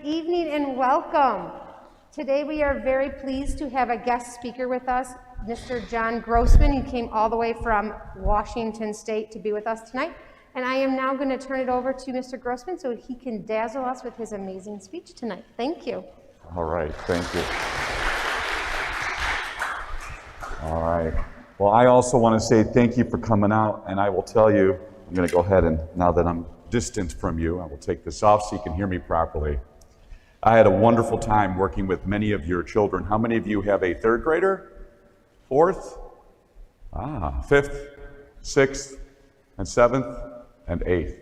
evening and welcome. Today we are very pleased to have a guest speaker with us, Mr. John Grossman. He came all the way from Washington State to be with us tonight. And I am now going to turn it over to Mr. Grossman so he can dazzle us with his amazing speech tonight. Thank you. All right, thank you. All right. Well, I also want to say thank you for coming out, and I will tell you, I'm going to go ahead and, now that I'm distant from you, I will take this off so you can hear me properly. I had a wonderful time working with many of your children. How many of you have a third grader? Fourth? Fifth, sixth, and seventh, and eighth.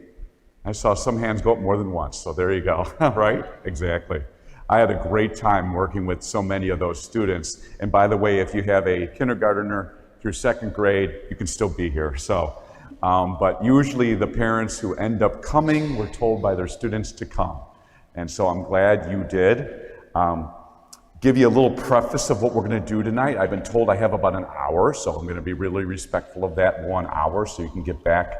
I saw some hands go up more than once, so there you go, right? Exactly. I had a great time working with so many of those students. And by the way, if you have a kindergartner through second grade, you can still be here. So, but usually the parents who end up coming were told by their students to come. And so I'm glad you did. Give you a little preface of what we're going to do tonight. I've been told I have about an hour, so I'm going to be really respectful of that 1 hour so you can get back.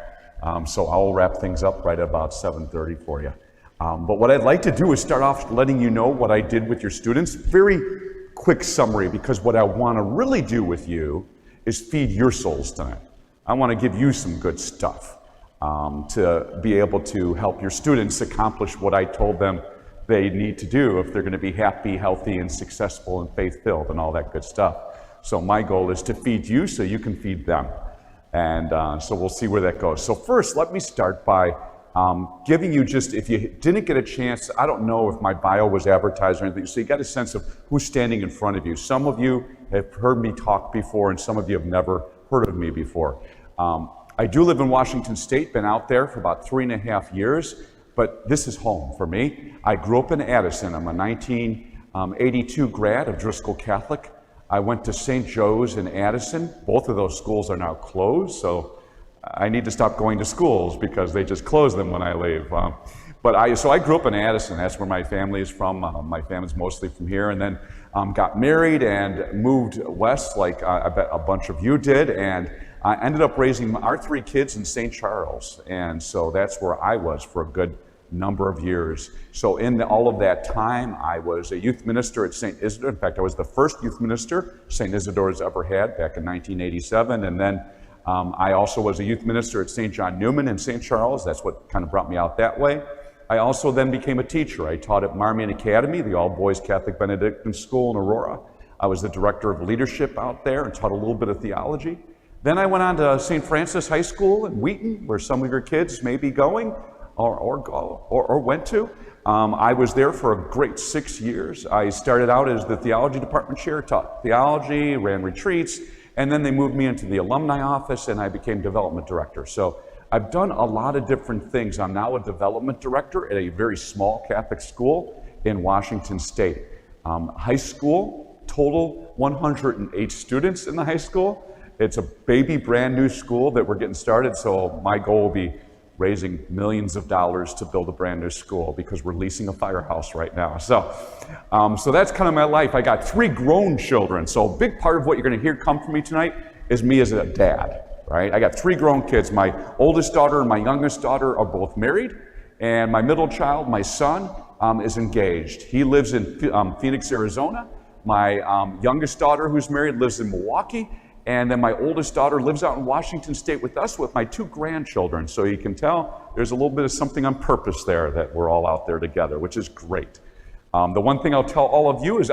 So I'll wrap things up right about 7:30 for you. But what I'd like to do is start off letting you know what I did with your students. Very quick summary, because what I want to really do with you is feed your souls tonight. I want to give you some good stuff to be able to help your students accomplish what I told them they need to do if they're going to be happy, healthy, and successful and faith-filled and all that good stuff. So my goal is to feed you so you can feed them. And so we'll see where that goes. So first, let me start by giving you just, if you didn't get a chance, I don't know if my bio was advertised or anything, so you got a sense of who's standing in front of you. Some of you have heard me talk before, and some of you have never heard of me before. I do live in Washington State, been out there for about 3.5 years, but this is home for me. I grew up in Addison. I'm a 1982 grad of Driscoll Catholic. I went to St. Joe's in Addison. Both of those schools are now closed, so I need to stop going to schools because they just close them when I leave. So I grew up in Addison. That's where my family is from. My family's mostly from here, and then got married and moved west like I bet a bunch of you did, and I ended up raising our 3 kids in St. Charles, and so that's where I was for a good number of years. So in all of that time, I was a youth minister at St. Isidore. In fact, I was the first youth minister St. Isidore's ever had back in 1987, and then I also was a youth minister at St. John Newman in St. Charles. That's what kind of brought me out that way. I also then became a teacher. I taught at Marmion Academy, the all-boys Catholic Benedictine school in Aurora. I was the director of leadership out there and taught a little bit of theology. Then I went on to St. Francis High School in Wheaton, where some of your kids may be going or went to. I was there for a great 6 years. I started out as the theology department chair, taught theology, ran retreats, and then they moved me into the alumni office and I became development director. So I've done a lot of different things. I'm now a development director at a very small Catholic school in Washington State. High school, total 108 students in the high school. It's a baby brand new school that we're getting started, so my goal will be raising millions of dollars to build a brand new school because we're leasing a firehouse right now. So that's kind of my life. I got 3 grown children, so a big part of what you're going to hear come from me tonight is me as a dad, right? I got 3 grown kids. My oldest daughter and my youngest daughter are both married, and my middle child, my son, is engaged. He lives in Phoenix, Arizona. My youngest daughter, who's married, lives in Milwaukee. And then my oldest daughter lives out in Washington State with us with my 2 grandchildren. So you can tell there's a little bit of something on purpose there that we're all out there together, which is great. The one thing I'll tell all of you is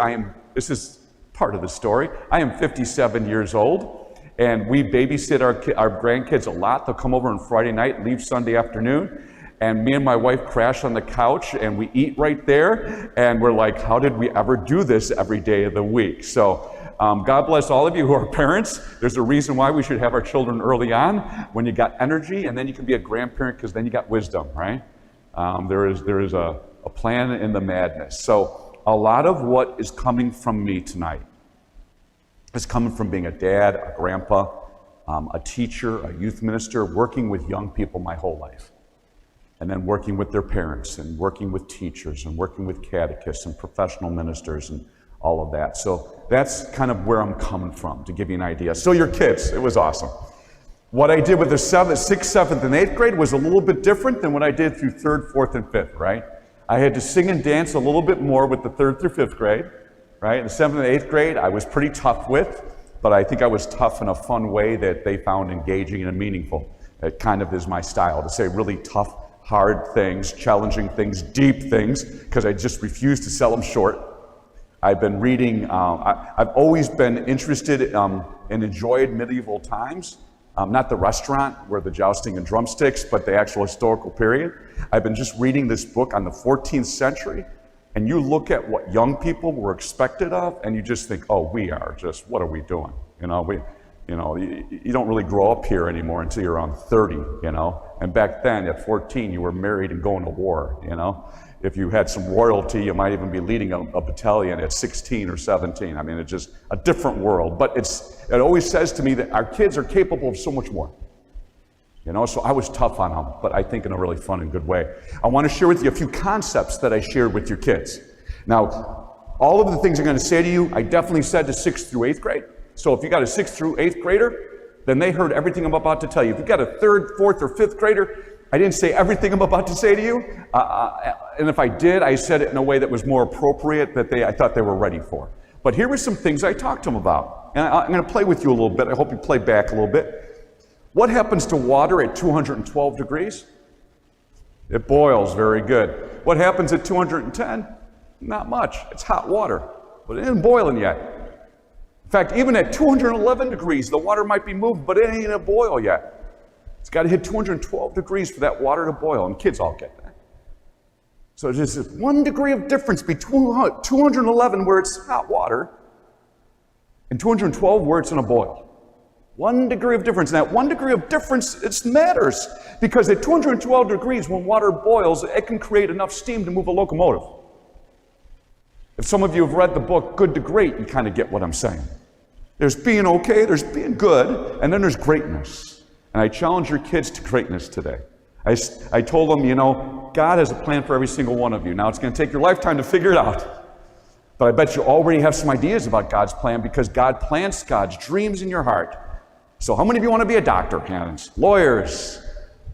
this is part of the story, I am 57 years old, and we babysit our grandkids a lot. They'll come over on Friday night, leave Sunday afternoon, and me and my wife crash on the couch and we eat right there, and we're like, how did we ever do this every day of the week? So God bless all of you who are parents. There's a reason why we should have our children early on, when you got energy, and then you can be a grandparent because then you got wisdom, right? There is a plan in the madness. So a lot of what is coming from me tonight is coming from being a dad, a grandpa, a teacher, a youth minister, working with young people my whole life. And then working with their parents and working with teachers and working with catechists and professional ministers and all of that. So that's kind of where I'm coming from, to give you an idea. So your kids, it was awesome. What I did with the 6th, 7th, and 8th grade was a little bit different than what I did through 3rd, 4th, and 5th, right? I had to sing and dance a little bit more with the 3rd through 5th grade, right? In the 7th and 8th grade, I was pretty tough with, but I think I was tough in a fun way that they found engaging and meaningful. It kind of is my style, to say really tough, hard things, challenging things, deep things, because I just refuse to sell them short. I've been reading, I've always been interested and enjoyed medieval times. Not the restaurant where the jousting and drumsticks, but the actual historical period. I've been just reading this book on the 14th century, and you look at what young people were expected of, and you just think, oh, we are just, what are we doing? You don't really grow up here anymore until you're around 30, And back then, at 14, you were married and going to war, If you had some royalty, you might even be leading a battalion at 16 or 17. I mean, it's just a different world. But it always says to me that our kids are capable of so much more. So I was tough on them, but I think in a really fun and good way. I want to share with you a few concepts that I shared with your kids. Now, all of the things I'm going to say to you, I definitely said to 6th through 8th grade. So if you got a 6th through 8th grader, then they heard everything I'm about to tell you. If you got a 3rd, 4th, or 5th grader, I didn't say everything I'm about to say to you. And if I did, I said it in a way that was more appropriate, that I thought they were ready for. But here were some things I talked to them about. And I'm going to play with you a little bit. I hope you play back a little bit. What happens to water at 212 degrees? It boils. Very good. What happens at 210? Not much. It's hot water, but it isn't boiling yet. In fact, even at 211 degrees, the water might be moved, but it ain't a boil yet. It's got to hit 212 degrees for that water to boil, and kids all get that. So there's this 1 degree of difference between 211, where it's hot water, and 212, where it's in a boil. 1 degree of difference. And that 1 degree of difference, it matters, because at 212 degrees, when water boils, it can create enough steam to move a locomotive. If some of you have read the book Good to Great, you kind of get what I'm saying. There's being okay, there's being good, and then there's greatness. And I challenge your kids to greatness today. I told them, God has a plan for every single one of you. Now, it's going to take your lifetime to figure it out. But I bet you already have some ideas about God's plan, because God plants God's dreams in your heart. So how many of you want to be a doctor? Hands. Lawyers.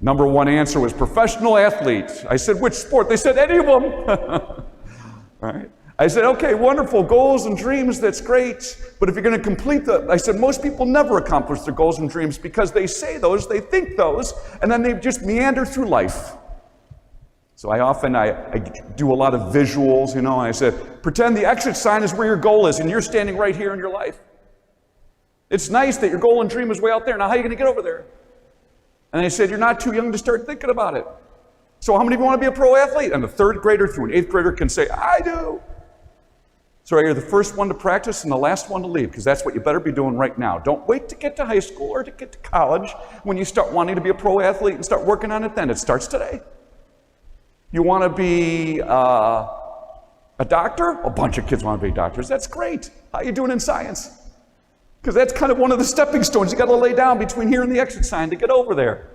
Number 1 answer was professional athletes. I said, which sport? They said, any of them. All right. I said, okay, wonderful, goals and dreams, that's great. But if you're going to complete I said, most people never accomplish their goals and dreams because they say those, they think those, and then they just meander through life. So I do a lot of visuals, I said, pretend the exit sign is where your goal is and you're standing right here in your life. It's nice that your goal and dream is way out there. Now, how are you going to get over there? And I said, you're not too young to start thinking about it. So how many of you want to be a pro athlete? And a 3rd grader through an 8th grader can say, I do. So you're the first one to practice and the last one to leave, because that's what you better be doing right now. Don't wait to get to high school or to get to college when you start wanting to be a pro athlete and start working on it then. It starts today. You want to be a doctor? A bunch of kids want to be doctors. That's great. How are you doing in science? Because that's kind of one of the stepping stones you got to lay down between here and the exit sign to get over there.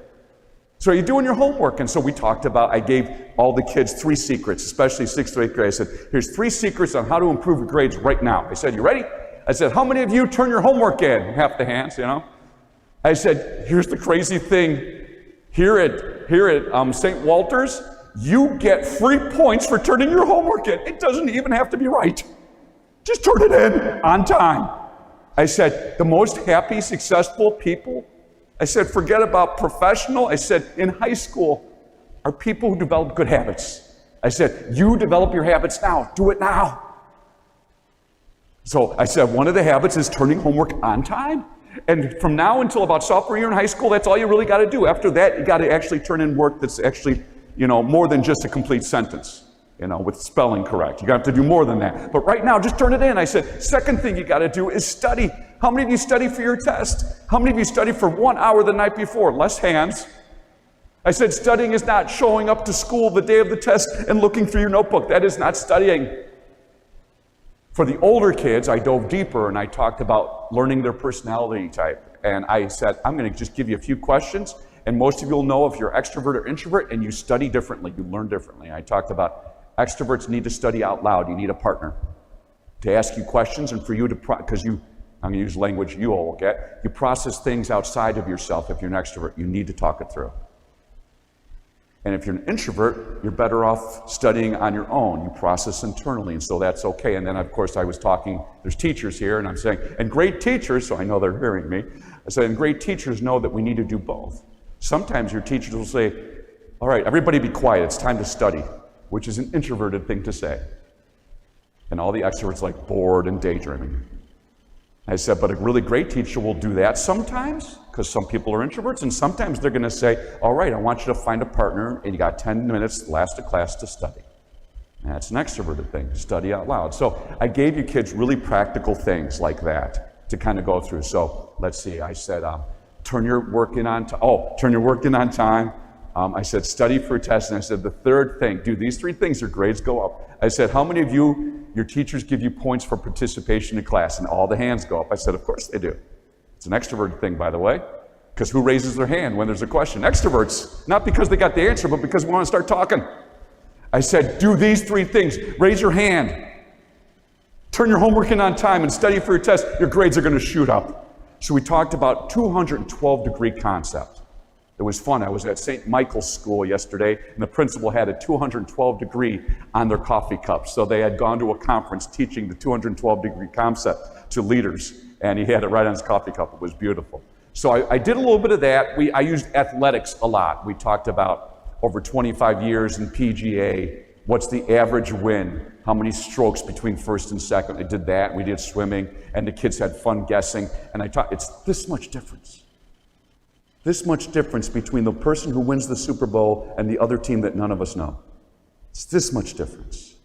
So are you doing your homework? And so we talked about, I gave all the kids 3 secrets, especially 6th to 8th grade. I said, here's 3 secrets on how to improve your grades right now. I said, you ready? I said, how many of you turn your homework in? Half the hands, I said, here's the crazy thing. Here at St. Walter's, you get free points for turning your homework in. It doesn't even have to be right. Just turn it in on time. I said, the most happy, successful people, I said, forget about professional. I said, in high school are people who develop good habits. I said, you develop your habits now. Do it now. So I said, one of the habits is turning homework on time. And from now until about sophomore year in high school, that's all you really got to do. After that, you got to actually turn in work that's actually, more than just a complete sentence, with spelling correct. You got to do more than that. But right now, just turn it in. I said, second thing you got to do is study. How many of you study for your test? How many of you study for 1 hour the night before? Less hands. I said, studying is not showing up to school the day of the test and looking through your notebook. That is not studying. For the older kids, I dove deeper and I talked about learning their personality type. And I said, I'm going to just give you a few questions. And most of you will know if you're extrovert or introvert, and you study differently, you learn differently. I talked about extroverts need to study out loud. You need a partner to ask you questions and for you to, because I'm going to use language you all will get. You process things outside of yourself. If you're an extrovert, you need to talk it through. And if you're an introvert, you're better off studying on your own. You process internally, and so that's okay. And then, of course, I was talking, there's teachers here, and I'm saying, and great teachers, so I know they're hearing me, I said, and great teachers know that we need to do both. Sometimes your teachers will say, all right, everybody be quiet, it's time to study, which is an introverted thing to say. And all the extroverts like bored and daydreaming. I said, but a really great teacher will do that sometimes, because some people are introverts, and sometimes they're going to say, all right, I want you to find a partner, and you got 10 minutes last of class to study. And that's an extroverted thing, study out loud. So I gave you kids really practical things like that to kind of go through. So let's see, I said, turn your work in on time. I said, study for a test, and I said, the third thing, do these 3 things, your grades go up. I said, how many of you, your teachers give you points for participation in class? And all the hands go up. I said, of course they do. It's an extroverted thing, by the way, because who raises their hand when there's a question? Extroverts, not because they got the answer, but because we want to start talking. I said, do these 3 things. Raise your hand. Turn your homework in on time and study for your test. Your grades are going to shoot up. So we talked about 212-degree concept. It was fun. I was at St. Michael's School yesterday, and the principal had a 212-degree on their coffee cups. So they had gone to a conference teaching the 212-degree concept to leaders, and he had it right on his coffee cup. It was beautiful. So I did a little bit of that. I used athletics a lot. We talked about over 25 years in PGA, what's the average win, how many strokes between first and second. I did that. We did swimming, and the kids had fun guessing. And I taught, it's this much difference. This much difference between the person who wins the Super Bowl and the other team that none of us know. It's this much difference.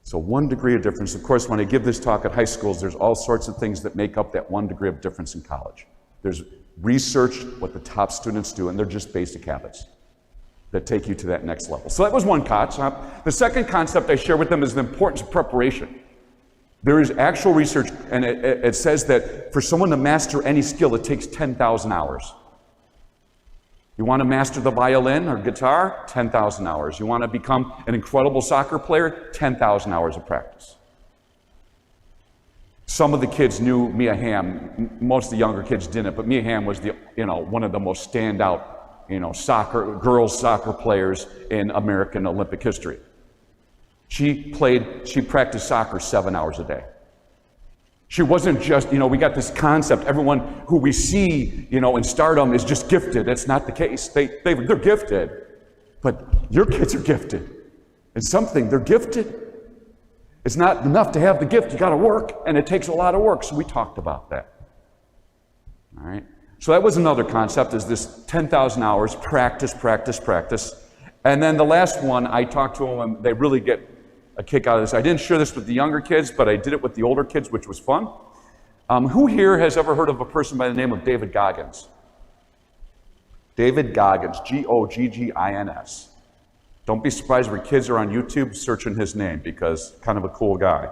So 1 degree of difference. Of course, when I give this talk at high schools, there's all sorts of things that make up that 1 degree of difference in college. There's research, what the top students do, and they're just basic habits that take you to that next level. So that was one concept. The second concept I share with them is the importance of preparation. There is actual research, and it says that for someone to master any skill, it takes 10,000 hours. You want to master the violin or guitar? 10,000 hours. You want to become an incredible soccer player? 10,000 hours of practice. Some of the kids knew Mia Hamm. Most of the younger kids didn't, but Mia Hamm was one of the most standout, girls soccer players in American Olympic history. She practiced soccer 7 hours a day. She wasn't just, we got this concept, everyone who we see, in stardom is just gifted. That's not the case. They're gifted, but your kids are gifted. It's something, they're gifted. It's not enough to have the gift, you gotta work, and it takes a lot of work, so we talked about that. All right? So that was another concept, is this 10,000 hours, practice. And then the last one, I talked to them, and they really get a kick out of this. I didn't share this with the younger kids, but I did it with the older kids, which was fun. Who here has ever heard of a person by the name of David Goggins? David Goggins, Goggins. Don't be surprised when kids are on YouTube searching his name, because kind of a cool guy.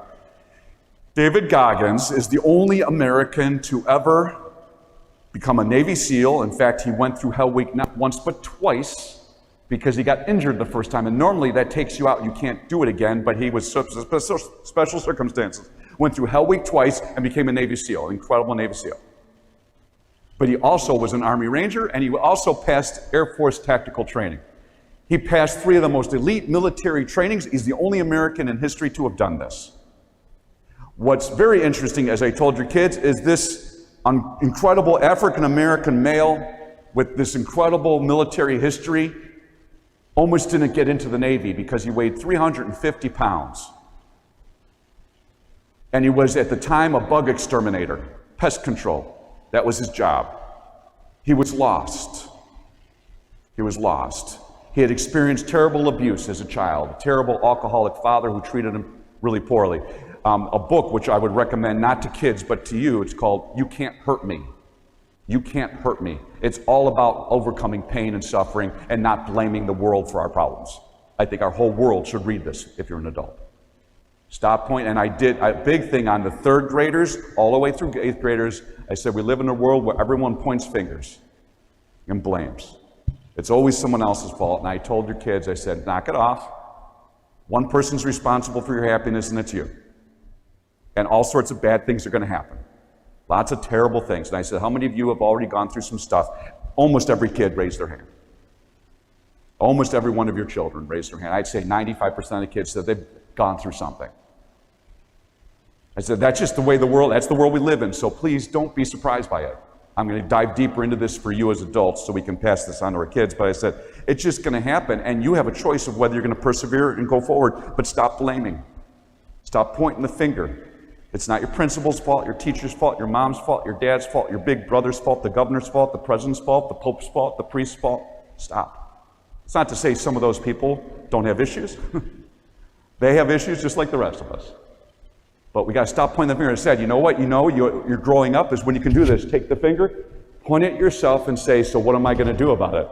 David Goggins is the only American to ever become a Navy SEAL. In fact, he went through Hell Week not once but twice, because he got injured the first time, and normally that takes you out. You can't do it again, but he was special circumstances. Went through Hell Week twice and became a Navy SEAL, incredible Navy SEAL. But he also was an Army Ranger, and he also passed Air Force tactical training. He passed 3 of the most elite military trainings. He's the only American in history to have done this. What's very interesting, as I told your kids, is this incredible African-American male with this incredible military history almost didn't get into the Navy because he weighed 350 pounds. And he was, at the time, a bug exterminator, pest control. That was his job. He was lost. He had experienced terrible abuse as a child, a terrible alcoholic father who treated him really poorly. A book which I would recommend not to kids but to you, it's called You Can't Hurt Me. You Can't Hurt Me. It's all about overcoming pain and suffering and not blaming the world for our problems. I think our whole world should read this if you're an adult. Stop point. And I did a big thing on the 3rd graders all the way through 8th graders. I said, we live in a world where everyone points fingers and blames. It's always someone else's fault. And I told your kids, I said, knock it off. One person's responsible for your happiness, and it's you. And all sorts of bad things are going to happen. Lots of terrible things. And I said, how many of you have already gone through some stuff? Almost every kid raised their hand. Almost every one of your children raised their hand. I'd say 95% of the kids said they've gone through something. I said, that's just the way that's the world we live in, so please don't be surprised by it. I'm going to dive deeper into this for you as adults so we can pass this on to our kids. But I said, it's just going to happen, and you have a choice of whether you're going to persevere and go forward, but stop blaming. Stop pointing the finger. It's not your principal's fault, your teacher's fault, your mom's fault, your dad's fault, your big brother's fault, the governor's fault, the president's fault, the pope's fault, the priest's fault. Stop. It's not to say some of those people don't have issues. They have issues just like the rest of us. But we got to stop pointing the finger and say, you know what, you're growing up is when you can do this. Take the finger, point it at yourself and say, so what am I going to do about it?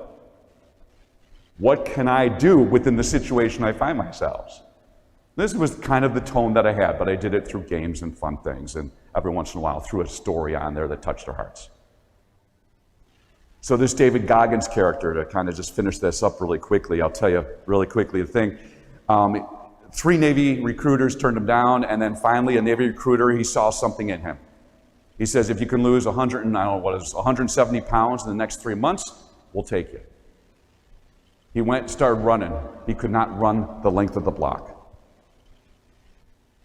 What can I do within the situation I find myself? This was kind of the tone that I had, but I did it through games and fun things, and every once in a while threw a story on there that touched their hearts. So this David Goggins character, to kind of just finish this up really quickly, I'll tell you really quickly the thing. 3 Navy recruiters turned him down, and then finally a Navy recruiter, he saw something in him. He says, if you can lose 170 pounds in the next 3 months, we'll take you. He went and started running. He could not run the length of the block.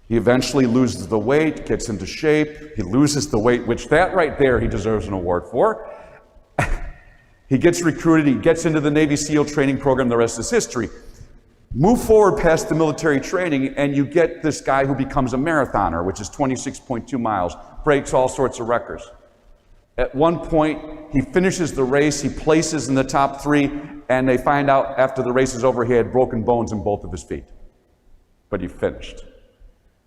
He eventually loses the weight, gets into shape. He loses the weight, which that right there he deserves an award for. He gets recruited, he gets into the Navy SEAL training program, the rest is history. Move forward past the military training, and you get this guy who becomes a marathoner, which is 26.2 miles, breaks all sorts of records. At one point, he finishes the race, he places in the top 3, and they find out after the race is over, he had broken bones in both of his feet. But he finished.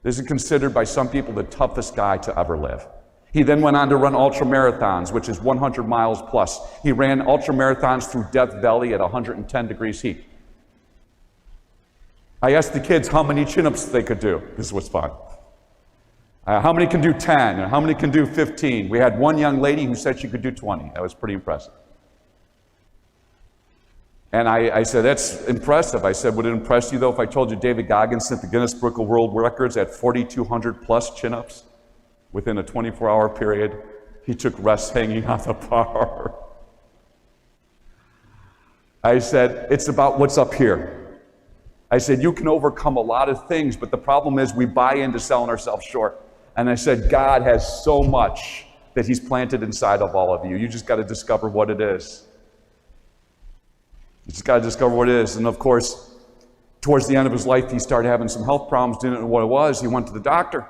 This is considered by some people the toughest guy to ever live. He then went on to run ultra marathons, which is 100 miles plus. He ran ultra marathons through Death Valley at 110 degrees heat. I asked the kids how many chin-ups they could do. This was fun. How many can do 10? And how many can do 15? We had one young lady who said she could do 20. That was pretty impressive. And I said, that's impressive. I said, would it impress you, though, if I told you David Goggins set the Guinness Book of World Records at 4,200 plus chin-ups within a 24-hour period? He took rest hanging on the bar. I said, it's about what's up here. I said, you can overcome a lot of things, but the problem is we buy into selling ourselves short. And I said, God has so much that He's planted inside of all of you. You just got to discover what it is. You just got to discover what it is. And of course, towards the end of his life, he started having some health problems, didn't know what it was. He went to the doctor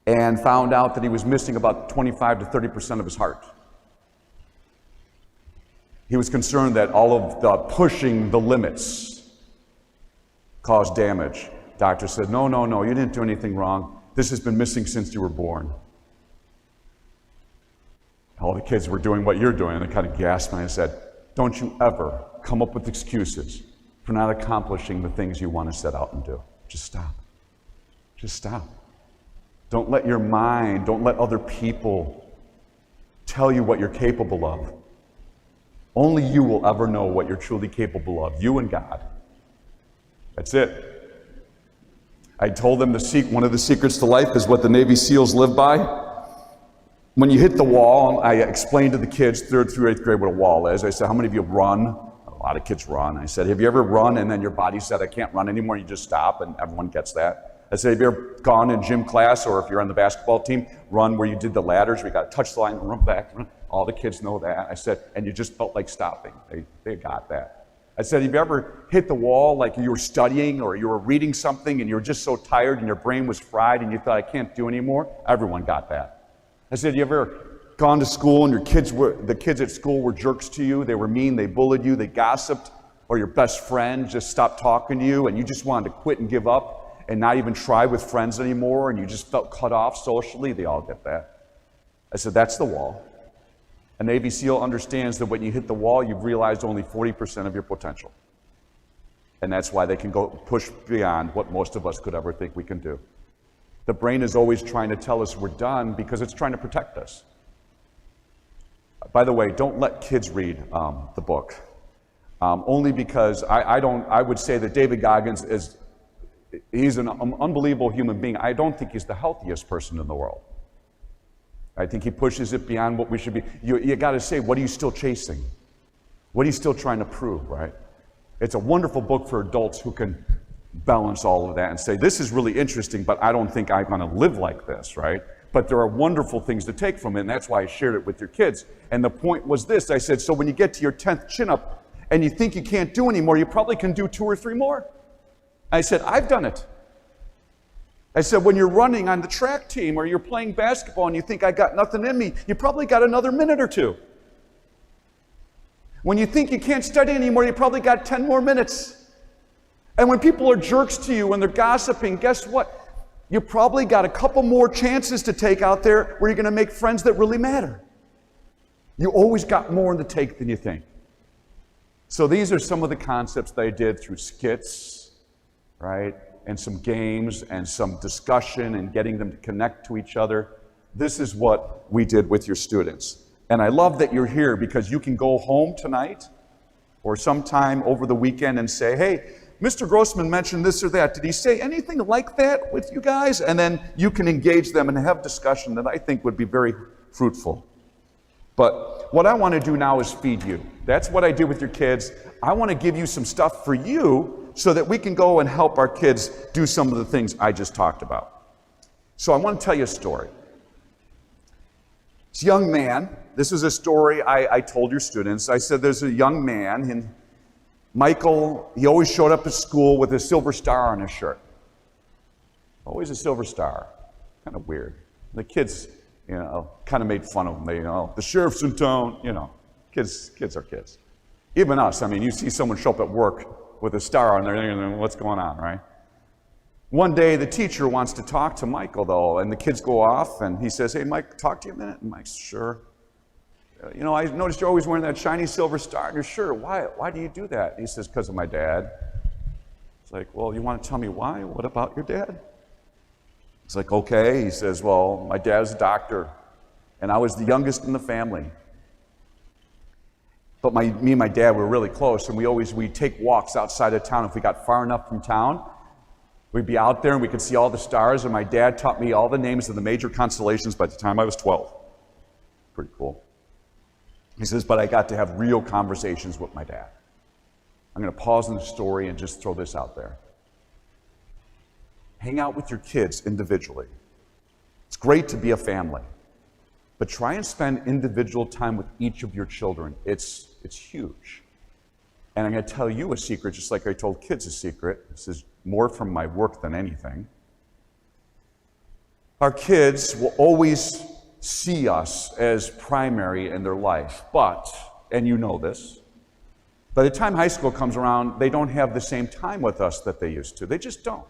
and found out that he was missing about 25 to 30% of his heart. He was concerned that all of the pushing the limits caused damage. Doctor said, no, you didn't do anything wrong. This has been missing since you were born. All the kids were doing what you're doing, and I kind of gasped, and I said, don't you ever come up with excuses for not accomplishing the things you want to set out and do. Just stop. Just stop. Don't let your mind, don't let other people tell you what you're capable of. Only you will ever know what you're truly capable of, you and God. That's it. I told them one of the secrets to life is what the Navy SEALs live by. When you hit the wall, I explained to the kids, 3rd through 8th grade, what a wall is. I said, how many of you run? A lot of kids run. I said, have you ever run and then your body said, I can't run anymore, you just stop, and everyone gets that. I said, have you ever gone in gym class, or if you're on the basketball team, run where you did the ladders, where you got to touch the line and run back? All the kids know that. I said, and you just felt like stopping. They got that. I said, have you ever hit the wall like you were studying or you were reading something and you were just so tired and your brain was fried and you thought, I can't do anymore? Everyone got that. I said, you ever gone to school and the kids at school were jerks to you, they were mean, they bullied you, they gossiped, or your best friend just stopped talking to you and you just wanted to quit and give up and not even try with friends anymore and you just felt cut off socially? They all get that. I said, that's the wall. A Navy SEAL understands that when you hit the wall, you've realized only 40% of your potential. And that's why they can go push beyond what most of us could ever think we can do. The brain is always trying to tell us we're done because it's trying to protect us. By the way, don't let kids read the book. Only because I would say that David Goggins he's an unbelievable human being. I don't think he's the healthiest person in the world. I think he pushes it beyond what we should be. You got to say, what are you still chasing? What are you still trying to prove, right? It's a wonderful book for adults who can balance all of that and say, this is really interesting, but I don't think I'm going to live like this, right? But there are wonderful things to take from it, and that's why I shared it with your kids. And the point was this. I said, so when you get to your 10th chin-up and you think you can't do anymore, you probably can do 2 or 3 more. I said, I've done it. I said, when you're running on the track team or you're playing basketball and you think I got nothing in me, you probably got another minute or 2. When you think you can't study anymore, you probably got 10 more minutes. And when people are jerks to you and they're gossiping, guess what? You probably got a couple more chances to take out there where you're going to make friends that really matter. You always got more in the take than you think. So these are some of the concepts that I did through skits, right? And some games and some discussion and getting them to connect to each other. This is what we did with your students. And I love that you're here because you can go home tonight or sometime over the weekend and say, hey, Mr. Grossman mentioned this or that. Did he say anything like that with you guys? And then you can engage them and have discussion that I think would be very fruitful. But what I want to do now is feed you. That's what I do with your kids. I want to give you some stuff for you so that we can go and help our kids do some of the things I just talked about. So I want to tell you a story. This young man, this is a story I told your students. I said there's a young man, and Michael, he always showed up at school with a silver star on his shirt. Always a silver star. Kind of weird. The kids, kind of made fun of him. They, the sheriff's in town, Kids are kids. Even us, you see someone show up at work with a star on there, what's going on, right? One day, the teacher wants to talk to Michael, though, and the kids go off, and he says, hey, Mike, talk to you a minute? And Mike's, sure. I noticed you're always wearing that shiny silver star on your shirt. Why do you do that? And he says, because of my dad. It's like, well, you want to tell me why? What about your dad? It's like, okay. He says, well, my dad was a doctor, and I was the youngest in the family. But me and my dad were really close, and we'd take walks outside of town. If we got far enough from town, we'd be out there and we could see all the stars, and my dad taught me all the names of the major constellations by the time I was 12. Pretty cool. He says, but I got to have real conversations with my dad. I'm going to pause in the story and just throw this out there. Hang out with your kids individually. It's great to be a family, but try and spend individual time with each of your children. It's huge. And I'm going to tell you a secret, just like I told kids a secret. This is more from my work than anything. Our kids will always see us as primary in their life, but, and you know this, by the time high school comes around, they don't have the same time with us that they used to. They just don't.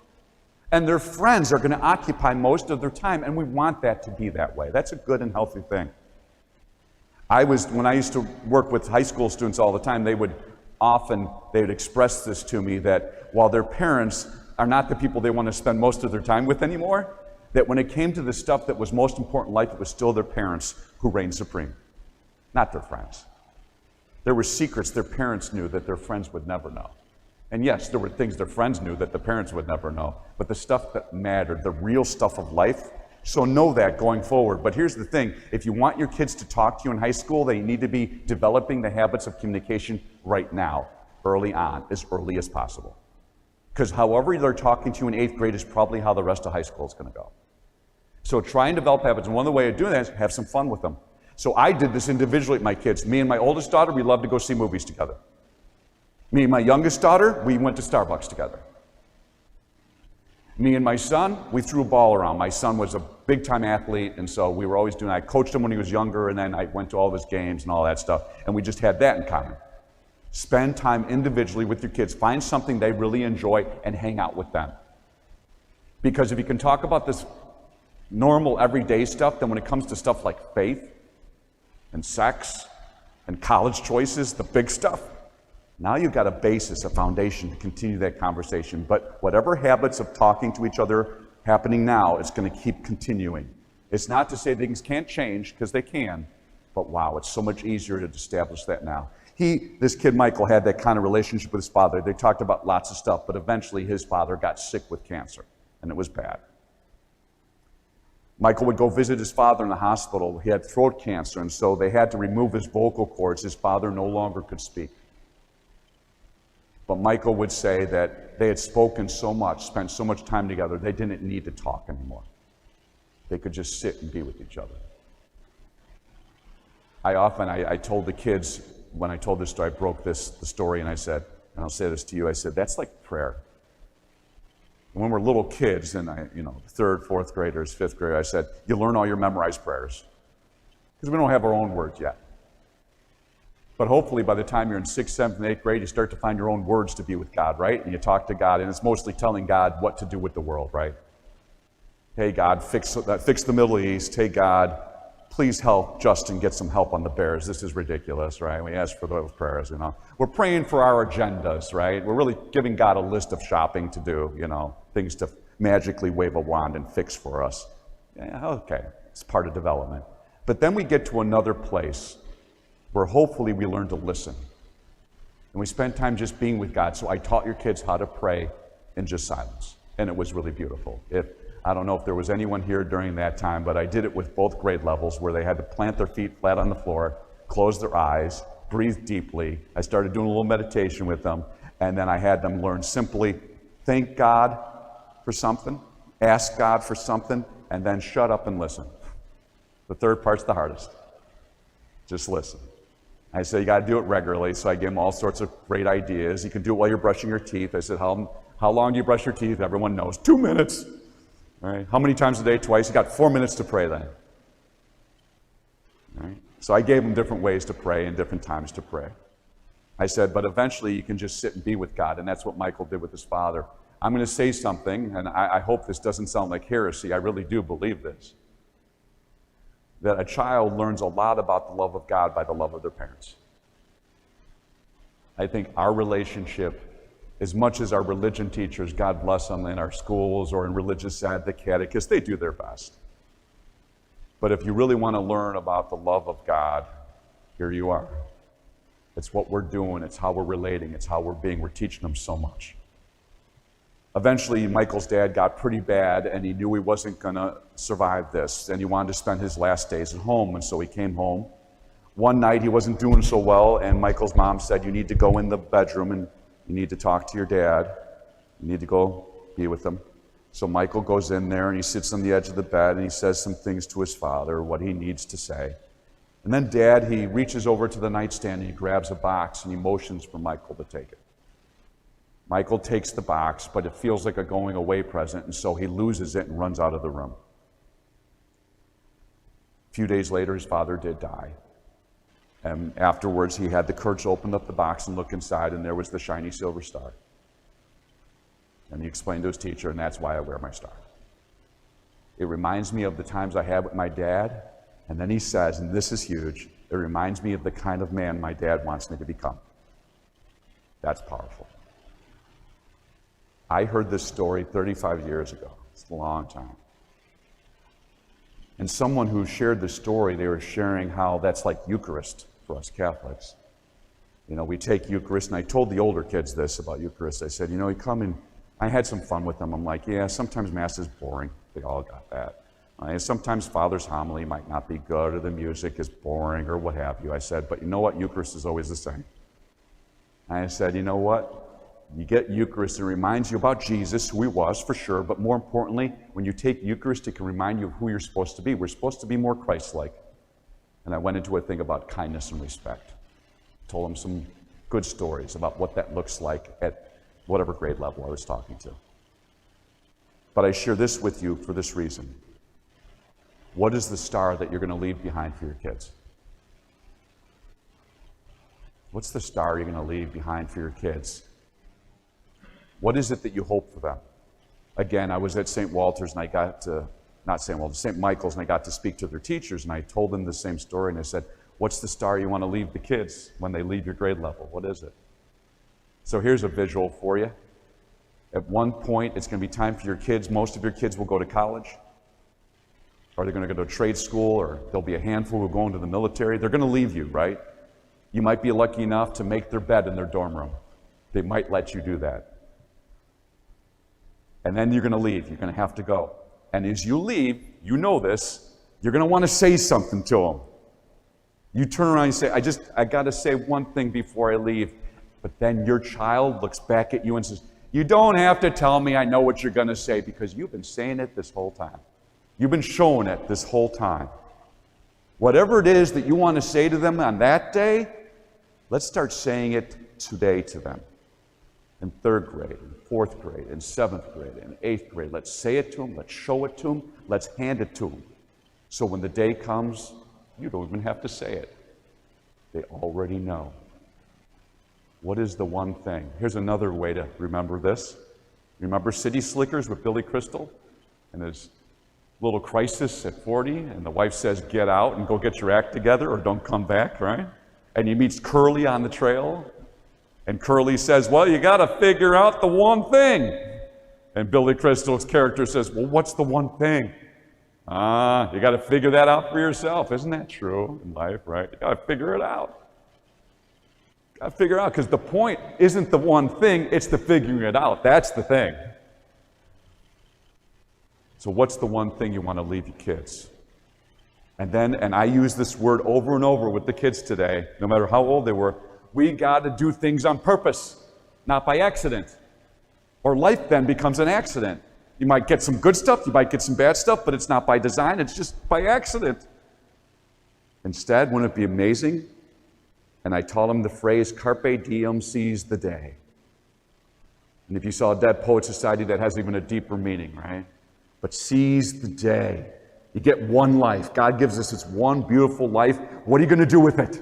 And their friends are going to occupy most of their time, and we want that to be that way. That's a good and healthy thing. When I used to work with high school students all the time, they would express this to me, that while their parents are not the people they want to spend most of their time with anymore, that when it came to the stuff that was most important in life, it was still their parents who reigned supreme, not their friends. There were secrets their parents knew that their friends would never know. And yes, there were things their friends knew that the parents would never know, but the stuff that mattered, the real stuff of life, so know that going forward. But here's the thing, if you want your kids to talk to you in high school, they need to be developing the habits of communication right now, early on, as early as possible. Because however they're talking to you in 8th grade is probably how the rest of high school is going to go. So try and develop habits, and one of the ways of doing that is have some fun with them. So I did this individually with my kids. Me and my oldest daughter, we love to go see movies together. Me and my youngest daughter, we went to Starbucks together. Me and my son, we threw a ball around. My son was a big-time athlete, and so we were always I coached him when he was younger, and then I went to all of his games and all that stuff, and we just had that in common. Spend time individually with your kids. Find something they really enjoy and hang out with them. Because if you can talk about this normal, everyday stuff, then when it comes to stuff like faith and sex and college choices, the big stuff, now you've got a basis, a foundation to continue that conversation. But whatever habits of talking to each other happening now, it's going to keep continuing. It's not to say things can't change, because they can, but wow, it's so much easier to establish that now. This kid Michael had that kind of relationship with his father. They talked about lots of stuff, but eventually his father got sick with cancer, and it was bad. Michael would go visit his father in the hospital. He had throat cancer, and so they had to remove his vocal cords. His father no longer could speak. But Michael would say that they had spoken so much, spent so much time together, they didn't need to talk anymore. They could just sit and be with each other. I told the kids, when I told this story, I broke the story, and I said, and I'll say this to you, I said, that's like prayer. When we're little kids, and third, fourth graders, fifth grade, I said, you learn all your memorized prayers. Because we don't have our own words yet. But hopefully by the time you're in 6th, 7th, and 8th grade, you start to find your own words to be with God, right? And you talk to God, and it's mostly telling God what to do with the world, right? Hey, God, fix the Middle East. Hey, God, please help Justin get some help on the Bears. This is ridiculous, right? We ask for those prayers, We're praying for our agendas, right? We're really giving God a list of shopping to do, things to magically wave a wand and fix for us. Yeah, okay, it's part of development. But then we get to another place where hopefully we learn to listen. And we spend time just being with God. So I taught your kids how to pray in just silence. And it was really beautiful. I don't know if there was anyone here during that time, but I did it with both grade levels where they had to plant their feet flat on the floor, close their eyes, breathe deeply. I started doing a little meditation with them, and then I had them learn simply thank God for something, ask God for something, and then shut up and listen. The third part's the hardest. Just listen. I said, you got to do it regularly, so I gave them all sorts of great ideas. You can do it while you're brushing your teeth. I said, how long do you brush your teeth? Everyone knows. 2 minutes. All right. How many times a day? Twice. You got 4 minutes to pray then. All right. So I gave them different ways to pray and different times to pray. I said, but eventually you can just sit and be with God, and that's what Michael did with his father. I'm going to say something, and I hope this doesn't sound like heresy. I really do believe this. That a child learns a lot about the love of God by the love of their parents. I think our relationship, as much as our religion teachers, God bless them, in our schools or in religious ed, the catechists, they do their best. But if you really want to learn about the love of God, here you are. It's what we're doing, it's how we're relating, it's how we're being. We're teaching them so much. Eventually, Michael's dad got pretty bad, and he knew he wasn't going to survive this, and he wanted to spend his last days at home, and so he came home. One night, he wasn't doing so well, and Michael's mom said, you need to go in the bedroom, and you need to talk to your dad. You need to go be with him. So Michael goes in there, and he sits on the edge of the bed, and he says some things to his father, what he needs to say. And then Dad, he reaches over to the nightstand, and he grabs a box, and he motions for Michael to take it. Michael takes the box, but it feels like a going away present, and so he loses it and runs out of the room. A few days later, his father did die. And afterwards, he had the courage to open up the box and look inside, and there was the shiny silver star. And he explained to his teacher, and that's why I wear my star. It reminds me of the times I had with my dad, and then he says, and this is huge, it reminds me of the kind of man my dad wants me to become. That's powerful. I heard this story 35 years ago. It's a long time. And someone who shared the story, they were sharing how that's like Eucharist for us Catholics. We take Eucharist, and I told the older kids this about Eucharist. I said, you come and I had some fun with them. I'm like, yeah, sometimes Mass is boring. They all got that. And sometimes Father's homily might not be good, or the music is boring, or what have you. I said, but you know what? Eucharist is always the same. And I said, you know what? You get Eucharist, it reminds you about Jesus, who he was for sure, but more importantly, when you take Eucharist, it can remind you of who you're supposed to be. We're supposed to be more Christ-like. And I went into a thing about kindness and respect. Told them some good stories about what that looks like at whatever grade level I was talking to. But I share this with you for this reason. What is the star that you're going to leave behind for your kids? What's the star you're going to leave behind for your kids? What is it that you hope for them? Again, I was at St. Walter's, and I got to, not St. Walter's, St. Michael's, and I got to speak to their teachers, and I told them the same story, and I said, what's the star you want to leave the kids when they leave your grade level? What is it? So here's a visual for you. At one point, it's going to be time for your kids. Most of your kids will go to college, or they're going to go to trade school, or there'll be a handful who go into the military. They're going to leave you, right? You might be lucky enough to make their bed in their dorm room. They might let you do that. And then you're going to leave. You're going to have to go. And as you leave, you know this, you're going to want to say something to them. You turn around and say, I got to say one thing before I leave. But then your child looks back at you and says, you don't have to tell me, I know what you're going to say, because you've been saying it this whole time. You've been showing it this whole time. Whatever it is that you want to say to them on that day, let's start saying it today to them. In 3rd grade, in 4th grade, in 7th grade, in 8th grade. Let's say it to them, let's show it to them, let's hand it to them. So when the day comes, you don't even have to say it. They already know. What is the one thing? Here's another way to remember this. Remember City Slickers with Billy Crystal and his little crisis at 40, and the wife says, get out and go get your act together or don't come back, right? And he meets Curly on the trail, and Curly says, well, you got to figure out the one thing. And Billy Crystal's character says, well, what's the one thing? You got to figure that out for yourself. Isn't that true in life, right? You got to figure it out. Got to figure it out, because the point isn't the one thing, it's the figuring it out. That's the thing. So what's the one thing you want to leave your kids? And I use this word over and over with the kids today, no matter how old they were, we got to do things on purpose, not by accident. Or life then becomes an accident. You might get some good stuff, you might get some bad stuff, but it's not by design, it's just by accident. Instead, wouldn't it be amazing? And I taught them the phrase, carpe diem, seize the day. And if you saw Dead Poet Society, that has even a deeper meaning, right? But seize the day. You get one life. God gives us this one beautiful life. What are you going to do with it?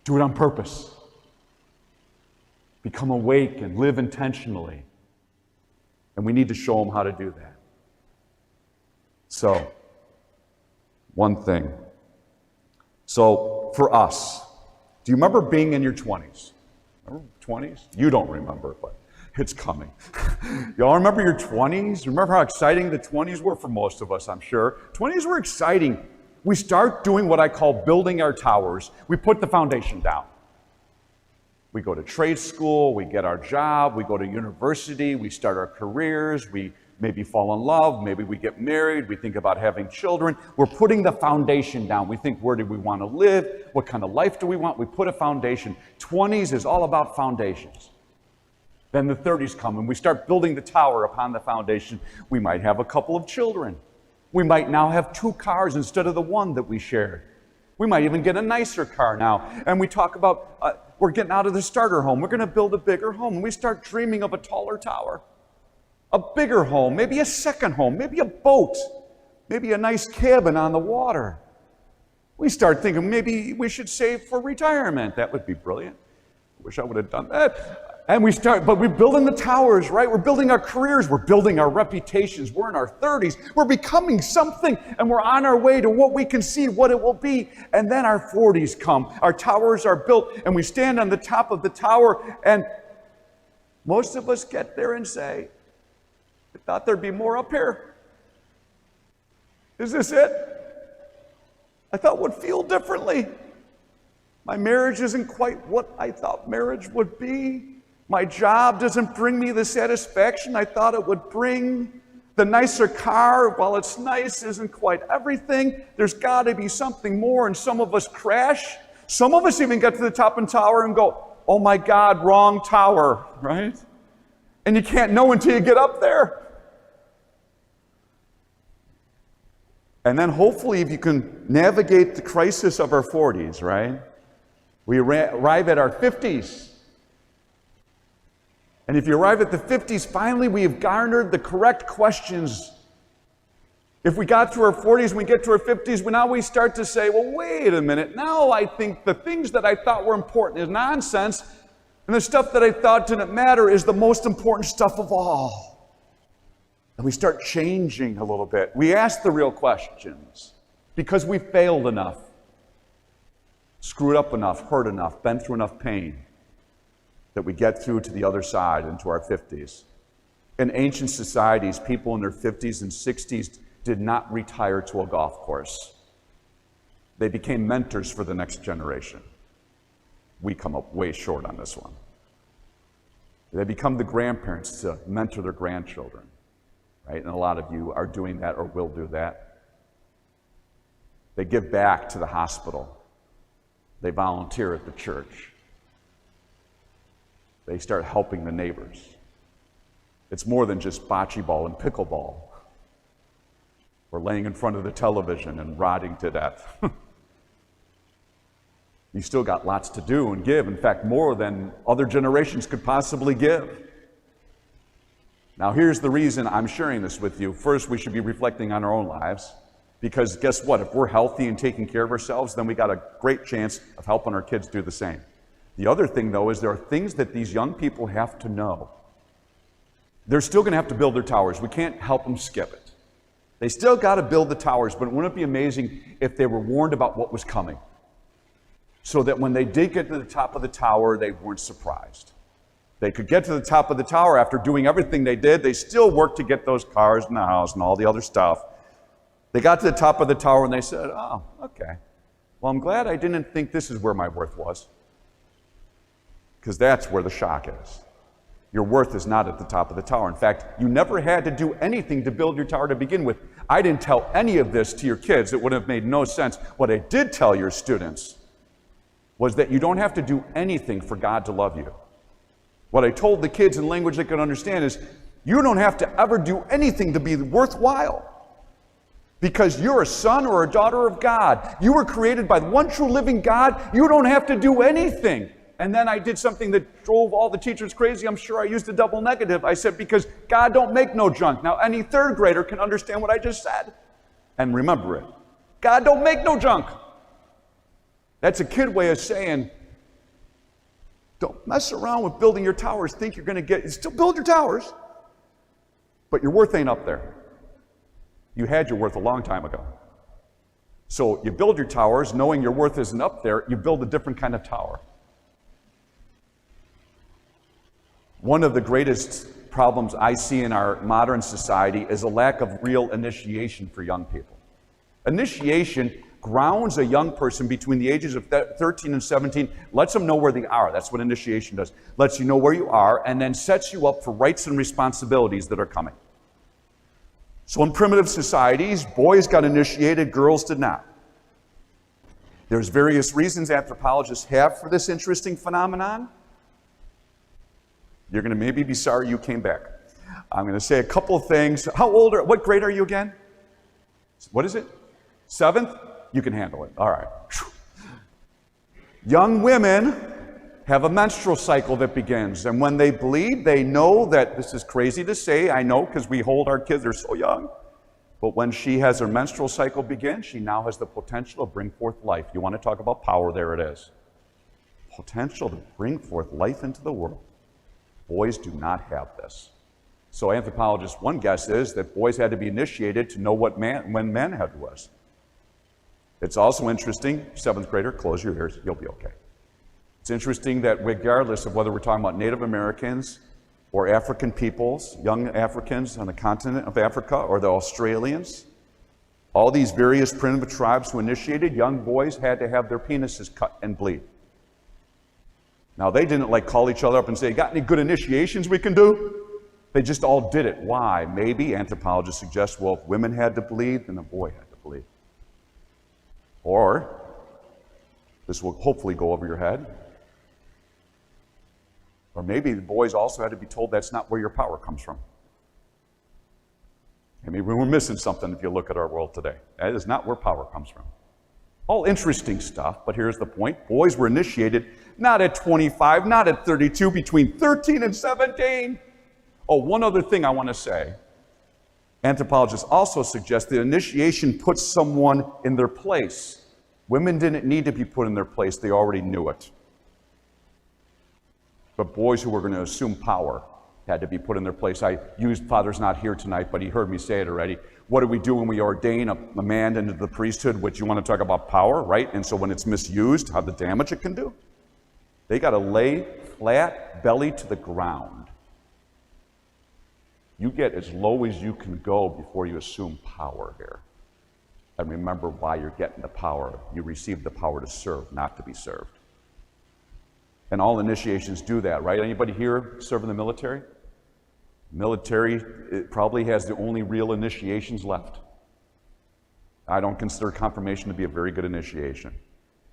Do it on purpose. Become awake and live intentionally. And we need to show them how to do that. So, one thing. So, for us, do you remember being in your 20s? Remember 20s? You don't remember, but it's coming. Y'all remember your 20s? Remember how exciting the 20s were for most of us, I'm sure. 20s were exciting. We start doing what I call building our towers. We put the foundation down. We go to trade school, we get our job, we go to university, we start our careers, we maybe fall in love, maybe we get married, we think about having children. We're putting the foundation down. We think, where do we want to live? What kind of life do we want? We put a foundation. 20s is all about foundations. Then the 30s come and we start building the tower upon the foundation. We might have a couple of children. We might now have 2 cars instead of the one that we shared. We might even get a nicer car now. And we talk about, we're getting out of the starter home. We're going to build a bigger home. And we start dreaming of a taller tower. A bigger home, maybe a second home, maybe a boat, maybe a nice cabin on the water. We start thinking maybe we should save for retirement. That would be brilliant. Wish I would have done that. And but we're building the towers, right? We're building our careers. We're building our reputations. We're in our 30s. We're becoming something, and we're on our way to what we can see, what it will be. And then our 40s come. Our towers are built, and we stand on the top of the tower, and most of us get there and say, I thought there'd be more up here. Is this it? I thought it would feel differently. My marriage isn't quite what I thought marriage would be. My job doesn't bring me the satisfaction I thought it would bring. The nicer car, while it's nice, isn't quite everything. There's got to be something more, and some of us crash. Some of us even get to the top of the tower and go, oh my God, wrong tower, right? And you can't know until you get up there. And then hopefully if you can navigate the crisis of our 40s, right? We arrive at our 50s. And if you arrive at the 50s, finally we have garnered the correct questions. If we got to our 40s and we get to our 50s, now we start to say, well, wait a minute. Now I think the things that I thought were important is nonsense, and the stuff that I thought didn't matter is the most important stuff of all. And we start changing a little bit. We ask the real questions because we failed enough, screwed up enough, hurt enough, been through enough pain that we get through to the other side into our 50s. In ancient societies, people in their 50s and 60s did not retire to a golf course. They became mentors for the next generation. We come up way short on this one. They become the grandparents to mentor their grandchildren. right? And a lot of you are doing that or will do that. They give back to the hospital. They volunteer at the church. They start helping the neighbors. It's more than just bocce ball and pickleball, or laying in front of the television and rotting to death. You still got lots to do and give. In fact, more than other generations could possibly give. Now, here's the reason I'm sharing this with you. First, we should be reflecting on our own lives, because guess what? If we're healthy and taking care of ourselves, then we got a great chance of helping our kids do the same. The other thing, though, is there are things that these young people have to know. They're still going to have to build their towers. We can't help them skip it. They still got to build the towers, but wouldn't it be amazing if they were warned about what was coming, so that when they did get to the top of the tower, they weren't surprised? They could get to the top of the tower after doing everything they did. They still worked to get those cars in the house and all the other stuff. They got to the top of the tower and they said, oh, okay. Well, I'm glad I didn't think this is where my worth was. Because that's where the shock is. Your worth is not at the top of the tower. In fact, you never had to do anything to build your tower to begin with. I didn't tell any of this to your kids. It would have made no sense. What I did tell your students was that you don't have to do anything for God to love you. What I told the kids in language they could understand is, you don't have to ever do anything to be worthwhile, because you're a son or a daughter of God. You were created by the one true living God. You don't have to do anything. And then I did something that drove all the teachers crazy. I'm sure I used a double negative. I said, because God don't make no junk. Now, any third grader can understand what I just said and remember it. God don't make no junk. That's a kid way of saying, don't mess around with building your towers. Think you're going to get, still build your towers, but your worth ain't up there. You had your worth a long time ago. So you build your towers knowing your worth isn't up there. You build a different kind of tower. One of the greatest problems I see in our modern society is a lack of real initiation for young people. Initiation grounds a young person between the ages of 13 and 17, lets them know where they are. That's what initiation does. Lets you know where you are, and then sets you up for rights and responsibilities that are coming. So in primitive societies, boys got initiated, girls did not. There's various reasons anthropologists have for this interesting phenomenon. You're going to maybe be sorry you came back. I'm going to say a couple of things. What grade are you again? What is it? 7th? You can handle it. All right. Young women have a menstrual cycle that begins, and when they bleed, they know that, this is crazy to say, I know, because we hold our kids, they're so young, but when she has her menstrual cycle begin, she now has the potential to bring forth life. You want to talk about power? There it is. Potential to bring forth life into the world. Boys do not have this. So anthropologists, one guess is that boys had to be initiated to know when manhood was. It's also interesting, 7th grader, close your ears, you'll be okay. It's interesting that regardless of whether we're talking about Native Americans or African peoples, young Africans on the continent of Africa, or the Australians, all these various primitive tribes who initiated, young boys had to have their penises cut and bleed. Now, they didn't call each other up and say, got any good initiations we can do? They just all did it. Why? Maybe anthropologists suggest, well, if women had to bleed, then a boy had to bleed. Or, this will hopefully go over your head, or maybe the boys also had to be told that's not where your power comes from. I mean, we're missing something if you look at our world today. That is not where power comes from. All interesting stuff, but here's the point. Boys were initiated not at 25, not at 32, between 13 and 17. Oh, one other thing I want to say. Anthropologists also suggest that initiation puts someone in their place. Women didn't need to be put in their place. They already knew it. But boys who were going to assume power had to be put in their place. I used, Father's not here tonight, but he heard me say it already. What do we do when we ordain a man into the priesthood, which you want to talk about power, right? And so when it's misused, how the damage it can do. They got to lay flat, belly to the ground. You get as low as you can go before you assume power here. And remember why you're getting the power. You receive the power to serve, not to be served. And all initiations do that, right? Anybody here serve in the military? Military, it probably has the only real initiations left. I don't consider confirmation to be a very good initiation.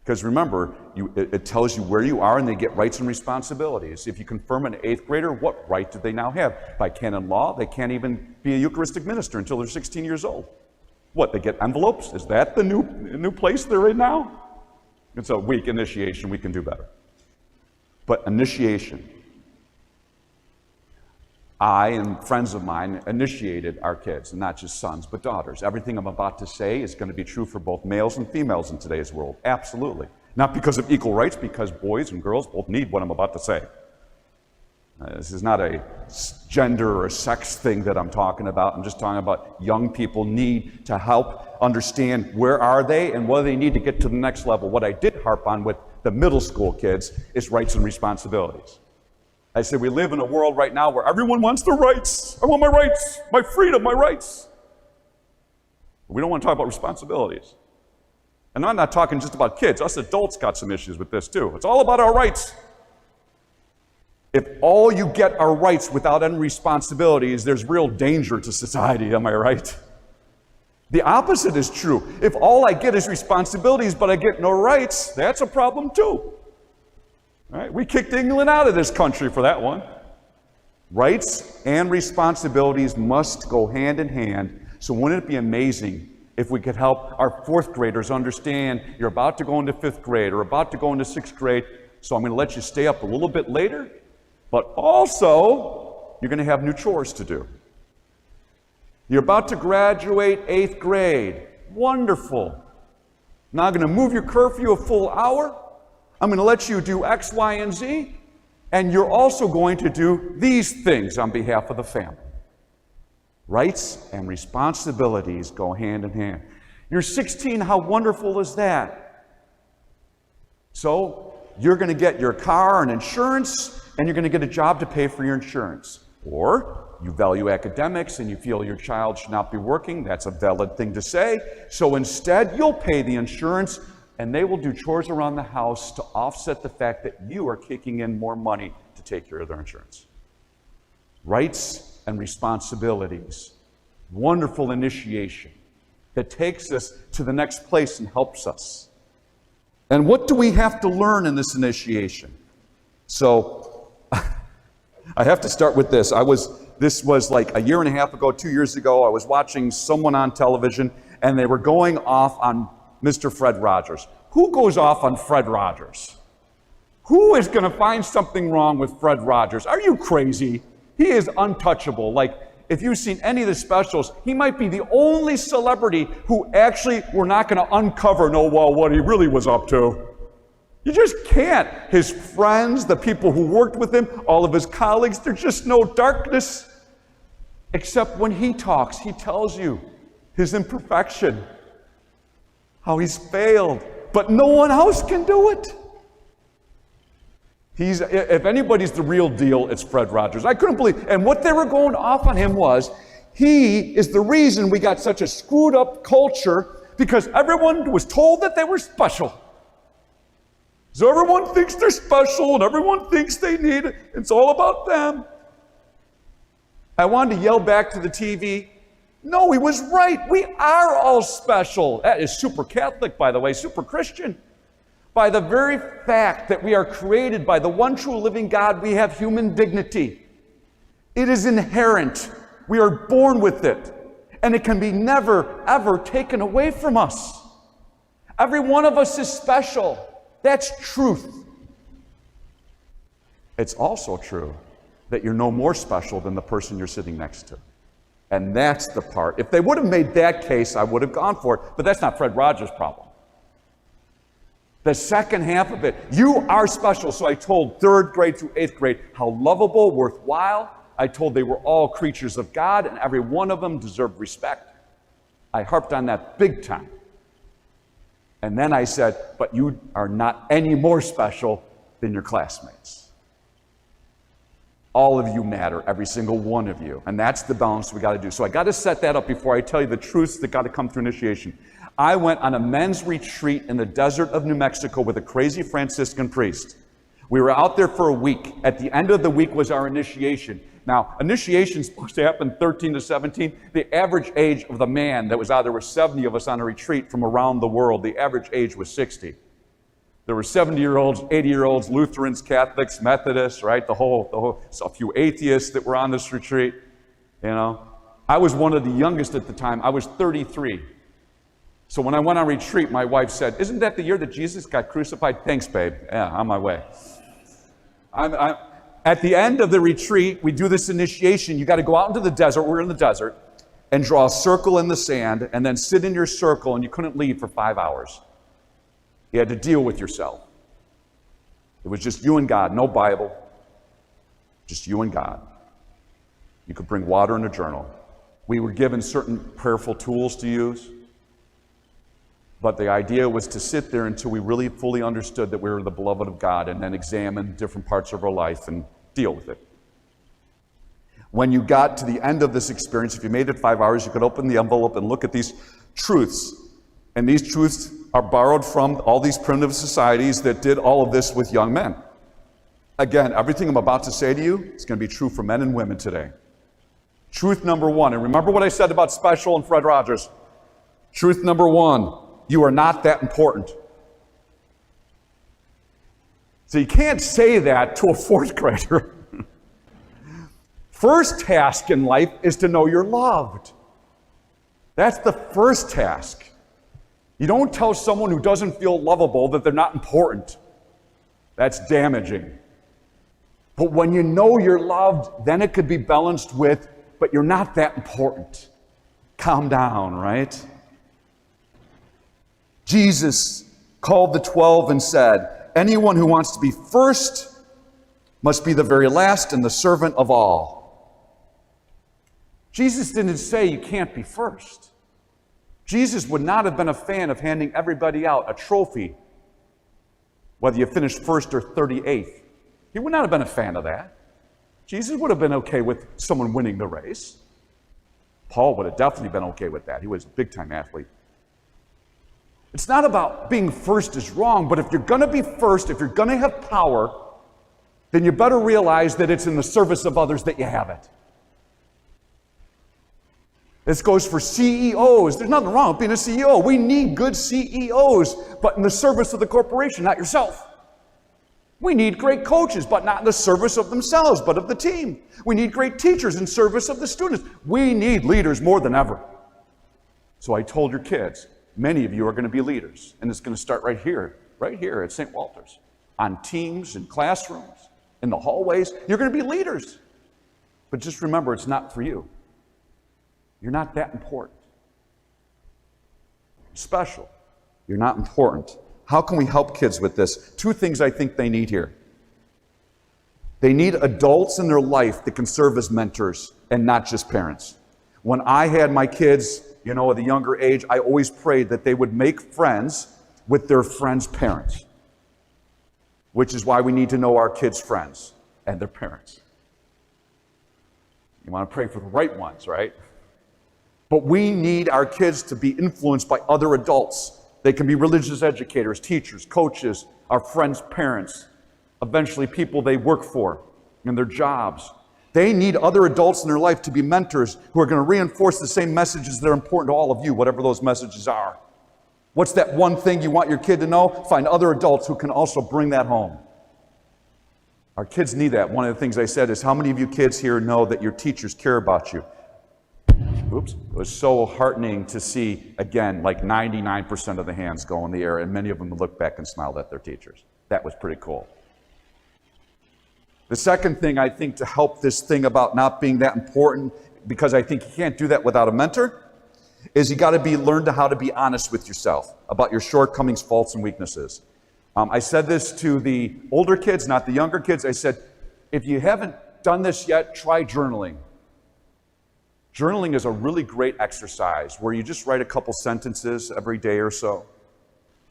Because remember, it tells you where you are and they get rights and responsibilities. If you confirm an 8th grader, what right do they now have? By canon law, they can't even be a Eucharistic minister until they're 16 years old. What, they get envelopes? Is that the new place they're in now? It's a weak initiation, we can do better. But initiation. I and friends of mine initiated our kids, and not just sons, but daughters. Everything I'm about to say is going to be true for both males and females in today's world. Absolutely. Not because of equal rights, because boys and girls both need what I'm about to say. This is not a gender or a sex thing that I'm talking about. I'm just talking about young people need to help understand where are they and what do they need to get to the next level. What I did harp on with the middle school kids is rights and responsibilities. I say we live in a world right now where everyone wants their rights. I want my rights, my freedom, my rights. But we don't want to talk about responsibilities. And I'm not talking just about kids. Us adults got some issues with this too. It's all about our rights. If all you get are rights without any responsibilities, there's real danger to society, am I right? The opposite is true. If all I get is responsibilities but I get no rights, that's a problem too. Right? We kicked England out of this country for that one. Rights and responsibilities must go hand in hand. So wouldn't it be amazing if we could help our 4th graders understand you're about to go into 5th grade or about to go into 6th grade, so I'm going to let you stay up a little bit later, but also you're going to have new chores to do. You're about to graduate 8th grade. Wonderful. Now I'm going to move your curfew a full hour. I'm going to let you do X, Y, and Z, and you're also going to do these things on behalf of the family. Rights and responsibilities go hand in hand. You're 16, how wonderful is that? So you're going to get your car and insurance, and you're going to get a job to pay for your insurance. Or you value academics and you feel your child should not be working. That's a valid thing to say. So instead, you'll pay the insurance, and they will do chores around the house to offset the fact that you are kicking in more money to take care of their insurance. Rights and responsibilities. Wonderful initiation that takes us to the next place and helps us. And what do we have to learn in this initiation? So, I have to start with this. This was like a year and a half ago, 2 years ago. I was watching someone on television, and they were going off on Mr. Fred Rogers. Who goes off on Fred Rogers? Who is going to find something wrong with Fred Rogers? Are you crazy? He is untouchable. Like, if you've seen any of the specials, he might be the only celebrity who actually we're not going to uncover, what he really was up to. You just can't. His friends, the people who worked with him, all of his colleagues, there's just no darkness. Except when he talks, he tells you his imperfection, how he's failed, but no one else can do it. If anybody's the real deal, it's Fred Rogers. I couldn't believe, and what they were going off on him was, he is the reason we got such a screwed up culture, because everyone was told that they were special. So everyone thinks they're special, and everyone thinks they need it. It's all about them. I wanted to yell back to the TV, no, he was right. We are all special. That is super Catholic, by the way, super Christian. By the very fact that we are created by the one true living God, we have human dignity. It is inherent. We are born with it. And it can be never, ever taken away from us. Every one of us is special. That's truth. It's also true that you're no more special than the person you're sitting next to. And that's the part. If they would have made that case, I would have gone for it. But that's not Fred Rogers' problem. The second half of it, you are special. So I told 3rd grade through 8th grade how lovable, worthwhile. I told they were all creatures of God, and every one of them deserved respect. I harped on that big time. And then I said, but you are not any more special than your classmates. All of you matter, every single one of you. And that's the balance we got to do. So I got to set that up before I tell you the truths that got to come through initiation. I went on a men's retreat in the desert of New Mexico with a crazy Franciscan priest. We were out there for a week. At the end of the week was our initiation. Now, initiation is supposed to happen 13 to 17. The average age of the man that was out there was 70 of us on a retreat from around the world. The average age was 60. There were 70-year-olds, 80-year-olds, Lutherans, Catholics, Methodists, right? A few atheists that were on this retreat, you know. I was one of the youngest at the time. I was 33. So when I went on retreat, my wife said, "Isn't that the year that Jesus got crucified?" "Thanks, babe. Yeah, on my way." At the end of the retreat, we do this initiation. You got to go out into the desert. We're in the desert, and draw a circle in the sand, and then sit in your circle, and you couldn't leave for 5 hours. You had to deal with yourself. It was just you and God, no Bible, just you and God. You could bring water and a journal. We were given certain prayerful tools to use, but the idea was to sit there until we really fully understood that we were the beloved of God, and then examine different parts of our life and deal with it. When you got to the end of this experience, if you made it 5 hours, you could open the envelope and look at these truths. And these truths are borrowed from all these primitive societies that did all of this with young men. Again, everything I'm about to say to you is going to be true for men and women today. Truth number one, and remember what I said about Special and Fred Rogers. Truth number one, you are not that important. So you can't say that to a fourth grader. First task in life is to know you're loved. That's the first task. You don't tell someone who doesn't feel lovable that they're not important. That's damaging. But when you know you're loved, then it could be balanced with, but you're not that important. Calm down, right? Jesus called the 12 and said, "Anyone who wants to be first must be the very last and the servant of all." Jesus didn't say you can't be first. Jesus would not have been a fan of handing everybody out a trophy, whether you finished first or 38th. He would not have been a fan of that. Jesus would have been okay with someone winning the race. Paul would have definitely been okay with that. He was a big-time athlete. It's not about being first is wrong, but if you're going to be first, if you're going to have power, then you better realize that it's in the service of others that you have it. This goes for CEOs. There's nothing wrong with being a CEO. We need good CEOs, but in the service of the corporation, not yourself. We need great coaches, but not in the service of themselves, but of the team. We need great teachers in service of the students. We need leaders more than ever. So I told your kids, many of you are going to be leaders, and it's going to start right here at St. Walter's, on teams, in classrooms, in the hallways. You're going to be leaders. But just remember, it's not for you. You're not that important. Special. You're not important. How can we help kids with this? Two things I think they need here. They need adults in their life that can serve as mentors and not just parents. When I had my kids, at a younger age, I always prayed that they would make friends with their friends' parents, which is why we need to know our kids' friends and their parents. You want to pray for the right ones, right? But we need our kids to be influenced by other adults. They can be religious educators, teachers, coaches, our friends' parents, eventually people they work for in their jobs. They need other adults in their life to be mentors who are going to reinforce the same messages that are important to all of you, whatever those messages are. What's that one thing you want your kid to know? Find other adults who can also bring that home. Our kids need that. One of the things I said is, how many of you kids here know that your teachers care about you? Oops. It was so heartening to see, again, like 99% of the hands go in the air, and many of them looked back and smiled at their teachers. That was pretty cool. The second thing I think to help this thing about not being that important, because I think you can't do that without a mentor, is you got to learn how to be honest with yourself about your shortcomings, faults, and weaknesses. I said this to the older kids, not the younger kids. I said, if you haven't done this yet, try journaling. Journaling is a really great exercise where you just write a couple sentences every day or so.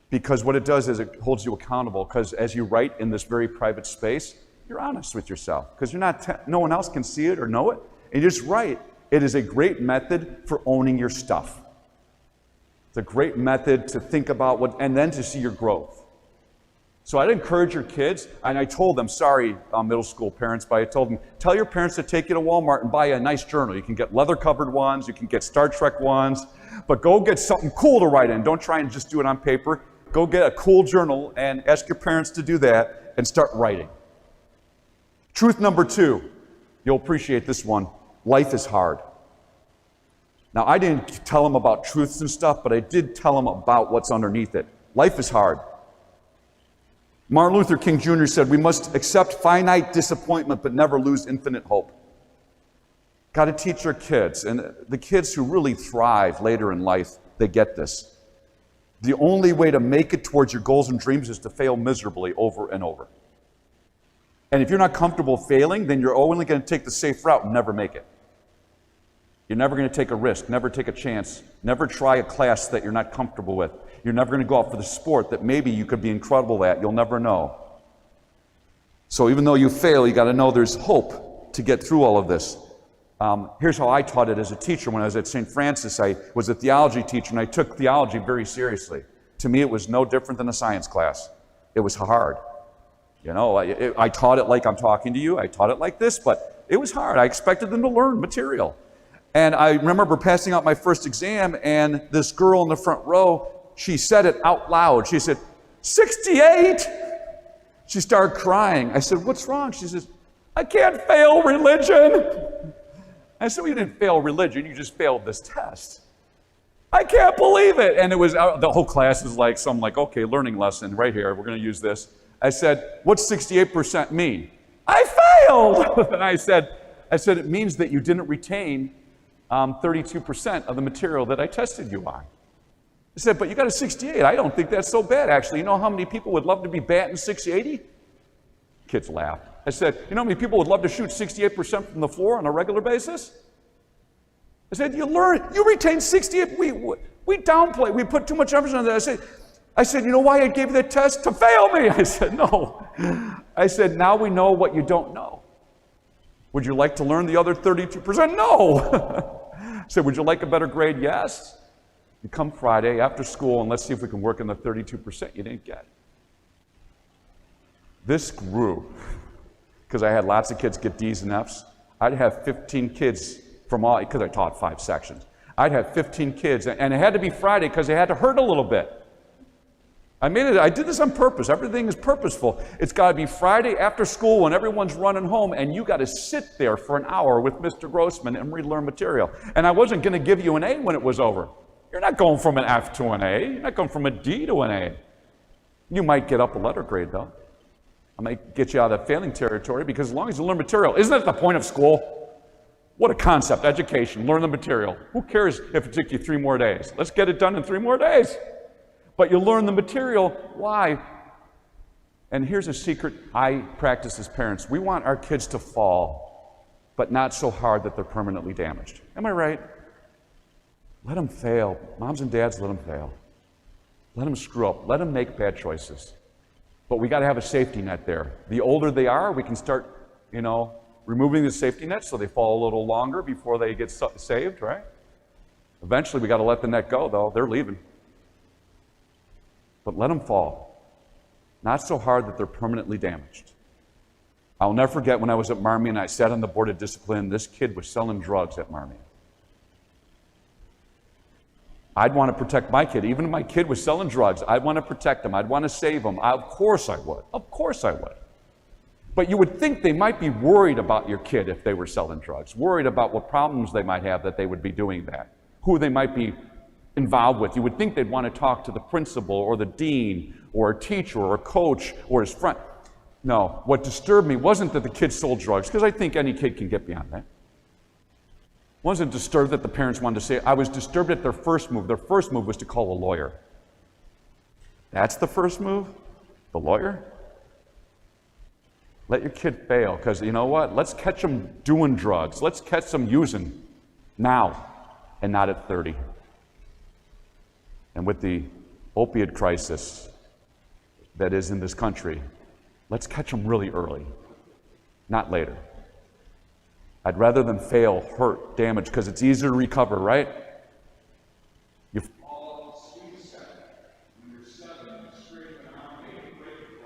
Because what it does is it holds you accountable, because as you write in this very private space, you're honest with yourself, because no one else can see it or know it, and you just write. It is a great method for owning your stuff. It's a great method to think about and then to see your growth. So I'd encourage your kids, and I told them, sorry, middle school parents, but I told them, tell your parents to take you to Walmart and buy a nice journal. You can get leather-covered ones, you can get Star Trek ones, but go get something cool to write in. Don't try and just do it on paper. Go get a cool journal and ask your parents to do that and start writing. Truth number 2, you'll appreciate this one. Life is hard. Now, I didn't tell them about truths and stuff, but I did tell them about what's underneath it. Life is hard. Martin Luther King Jr. said, we must accept finite disappointment, but never lose infinite hope. Got to teach our kids, and the kids who really thrive later in life, they get this. The only way to make it towards your goals and dreams is to fail miserably over and over. And if you're not comfortable failing, then you're only going to take the safe route and never make it. You're never going to take a risk, never take a chance, never try a class that you're not comfortable with. You're never going to go out for the sport that maybe you could be incredible at. You'll never know. So even though you fail, you got to know there's hope to get through all of this. Here's how I taught it as a teacher. When I was at St. Francis, I was a theology teacher, and I took theology very seriously. To me, it was no different than a science class. It was hard. You know, I taught it like I'm talking to you. I taught it like this, but it was hard. I expected them to learn material. And I remember passing out my first exam, and this girl in the front row, she said it out loud. She said, 68! She started crying. I said, what's wrong? She says, I can't fail religion. I said, well, you didn't fail religion, you just failed this test. I can't believe it. And it was, the whole class was like, some like, okay, learning lesson right here, we're gonna use this. I said, what's 68% mean? I failed! And I said, it means that you didn't retain 32% of the material that I tested you on. I said, but you got a 68. I don't think that's so bad, actually. You know how many people would love to be batting 680? Kids laughed. I said, you know how many people would love to shoot 68% from the floor on a regular basis? I said, you retain 68. We downplay, we put too much emphasis on that. I said, you know why I gave you that test? To fail me. I said, no. I said, now we know what you don't know. Would you like to learn the other 32%? No. I said, would you like a better grade? Yes. You come Friday after school and let's see if we can work on the 32% you didn't get. This grew because I had lots of kids get D's and F's. I'd have 15 kids from all, because I taught 5 sections. I'd have 15 kids, and it had to be Friday because they had to hurt a little bit. I did this on purpose. Everything is purposeful. It's got to be Friday after school when everyone's running home, and you got to sit there for an hour with Mr. Grossman and relearn material. And I wasn't going to give you an A when it was over. You're not going from an F to an A. You're not going from a D to an A. You might get up a letter grade, though. I might get you out of failing territory, because as long as you learn material, isn't that the point of school? What a concept, education, learn the material. Who cares if it took you 3 more days? Let's get it done in 3 more days. But you learn the material. Why? And here's a secret I practice as parents. We want our kids to fall, but not so hard that they're permanently damaged. Am I right? Let them fail. Moms and dads, let them fail. Let them screw up. Let them make bad choices. But we got to have a safety net there. The older they are, we can start, removing the safety net so they fall a little longer before they get saved, right? Eventually, we got to let the net go, though. They're leaving. But let them fall. Not so hard that they're permanently damaged. I'll never forget when I was at Marmion, I sat on the board of discipline. This kid was selling drugs at Marmion. I'd want to protect my kid. Even if my kid was selling drugs, I'd want to protect him. I'd want to save him. Of course I would. Of course I would. But you would think they might be worried about your kid if they were selling drugs, worried about what problems they might have that they would be doing that, who they might be involved with. You would think they'd want to talk to the principal or the dean or a teacher or a coach or his friend. No, what disturbed me wasn't that the kid sold drugs, because I think any kid can get beyond that. I wasn't disturbed that the parents wanted to say it. I was disturbed at their first move. Their first move was to call a lawyer. That's the first move? The lawyer? Let your kid fail, because you know what? Let's catch them doing drugs. Let's catch them using now and not at 30. And with the opiate crisis that is in this country, let's catch them really early, not later. I'd rather them fail, hurt, damage, because it's easier to recover, right? You fall on the sweet side. When you're 7, you scrape an arm, make a break,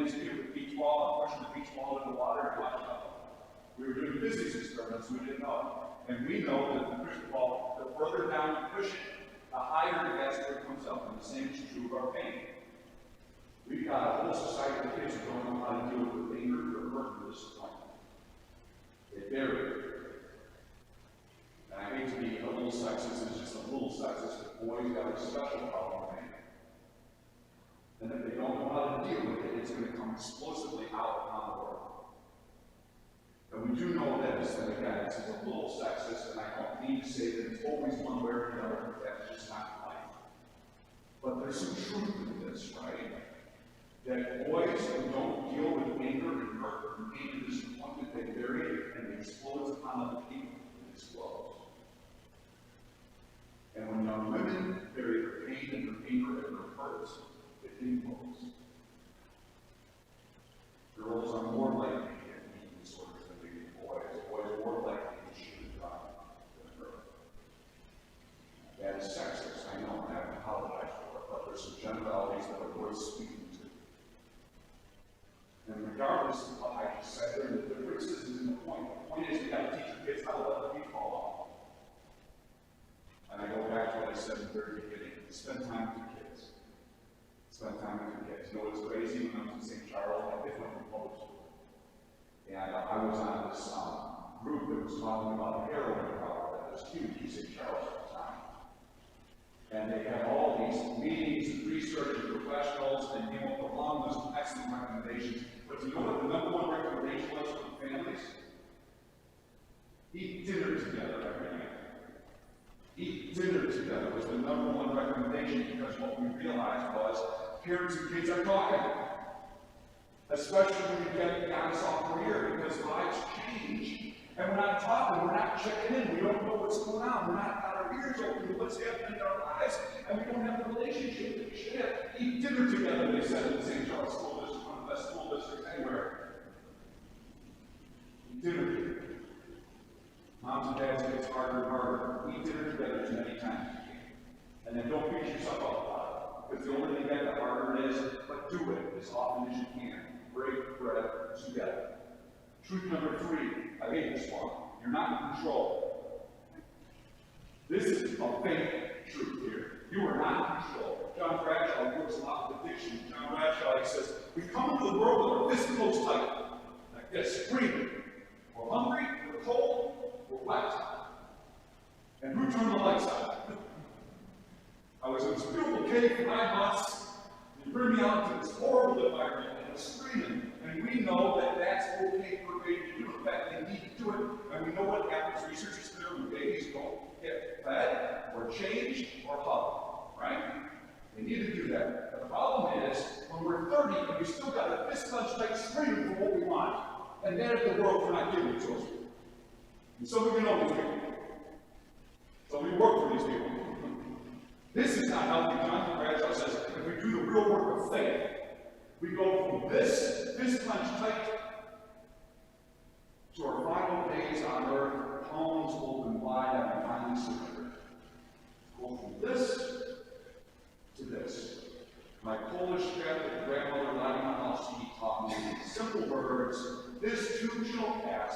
this kid with the beach ball and pushing the beach ball in the water and watching out. We were doing physics experiments, we didn't know it. And we know that the push the ball, the further down you push it, the higher the gas curve comes up, and the same is true of our pain. We've got a whole society of kids who don't know how to deal with anger or hurt or disappointment. They bury it. And I hate to be a little sexist, it's just a little sexist, but boys got a special problem with anger. And if they don't know how to deal with it, it's going to come explosively out upon the world. And we do know this, and again, it's a little sexist, and I don't mean to say that it's always one way or the other, that's just not life. But there's some truth in this, right? That boys who don't deal with anger and hurt and pain and disappointment, they bury it and it explodes upon other people. It explodes. And when young women bury their pain and their anger and their hurts, it implodes. Girls are more likely to get eating disorders than they get boys. Boys are more likely to shoot and die than girls. That is sexist, I know, and I apologize for it, but there's some generalities that are worth speaking to. And regardless of what I just said, the differences is in the point. The point is we got to teach our kids how to let the beat fall off. And I go back to what I said in the very beginning. Spend time with your kids. Spend time with your kids. You know what's crazy? When I was in St. Charles, I did went to public school. And I was on this group that was talking about the heroin problem that was huge in St. Charles at the time. And they had all these meetings and research and professionals, and came up with a long list of excellent recommendations. But do you know what the number one recommendation was for the families? Eat dinner together every night. Eat dinner together was the number one recommendation, because what we realized was parents and kids are talking. Especially when you get beyond sophomore year, because lives change. And we're not talking, we're not checking in, we don't know what's going on, we're not got our ears open to what's happening in our lives, and we don't have the relationship that we should have. Eat dinner together, they said in the St. Charles School District, one of the best school districts anywhere. Eat dinner together. Moms and dads say it's harder and harder. Eat dinner together as many times as you can. And then don't beat yourself up about it, because the older you get, the harder it is, but do it as often as you can. Break bread together. Truth number 3, I hate this one. You're not in control. This is a fake truth here. You are not in control. John Bradshaw works a lot with addiction. John Bradshaw, he says, we come into the world with our fist closed tight, like this, screaming. We're hungry, we're cold, we're wet. And who turned the lights on? I was in this beautiful cave for 9 months. You bring me out to this horrible environment, and I'm screaming. And we know that that's okay for a baby to do. In fact, they need to do it. And we know what happens. Research is clear when babies don't get fed, or changed, or hugged. Right? They need to do that. The problem is, when we're 30, and we still got a fist clenched tight screaming for what we want. And then at the world, we're not giving it to us. And so we know these people. So we work for these people. This is not healthy. John Bradshaw says, if we do the real work of faith, we go from this clenched tight, to our final days on earth, palms open wide and finally surrender. Go from this to this. My Polish Catholic grandmother, Lina Halski, taught me in simple words, this too shall pass.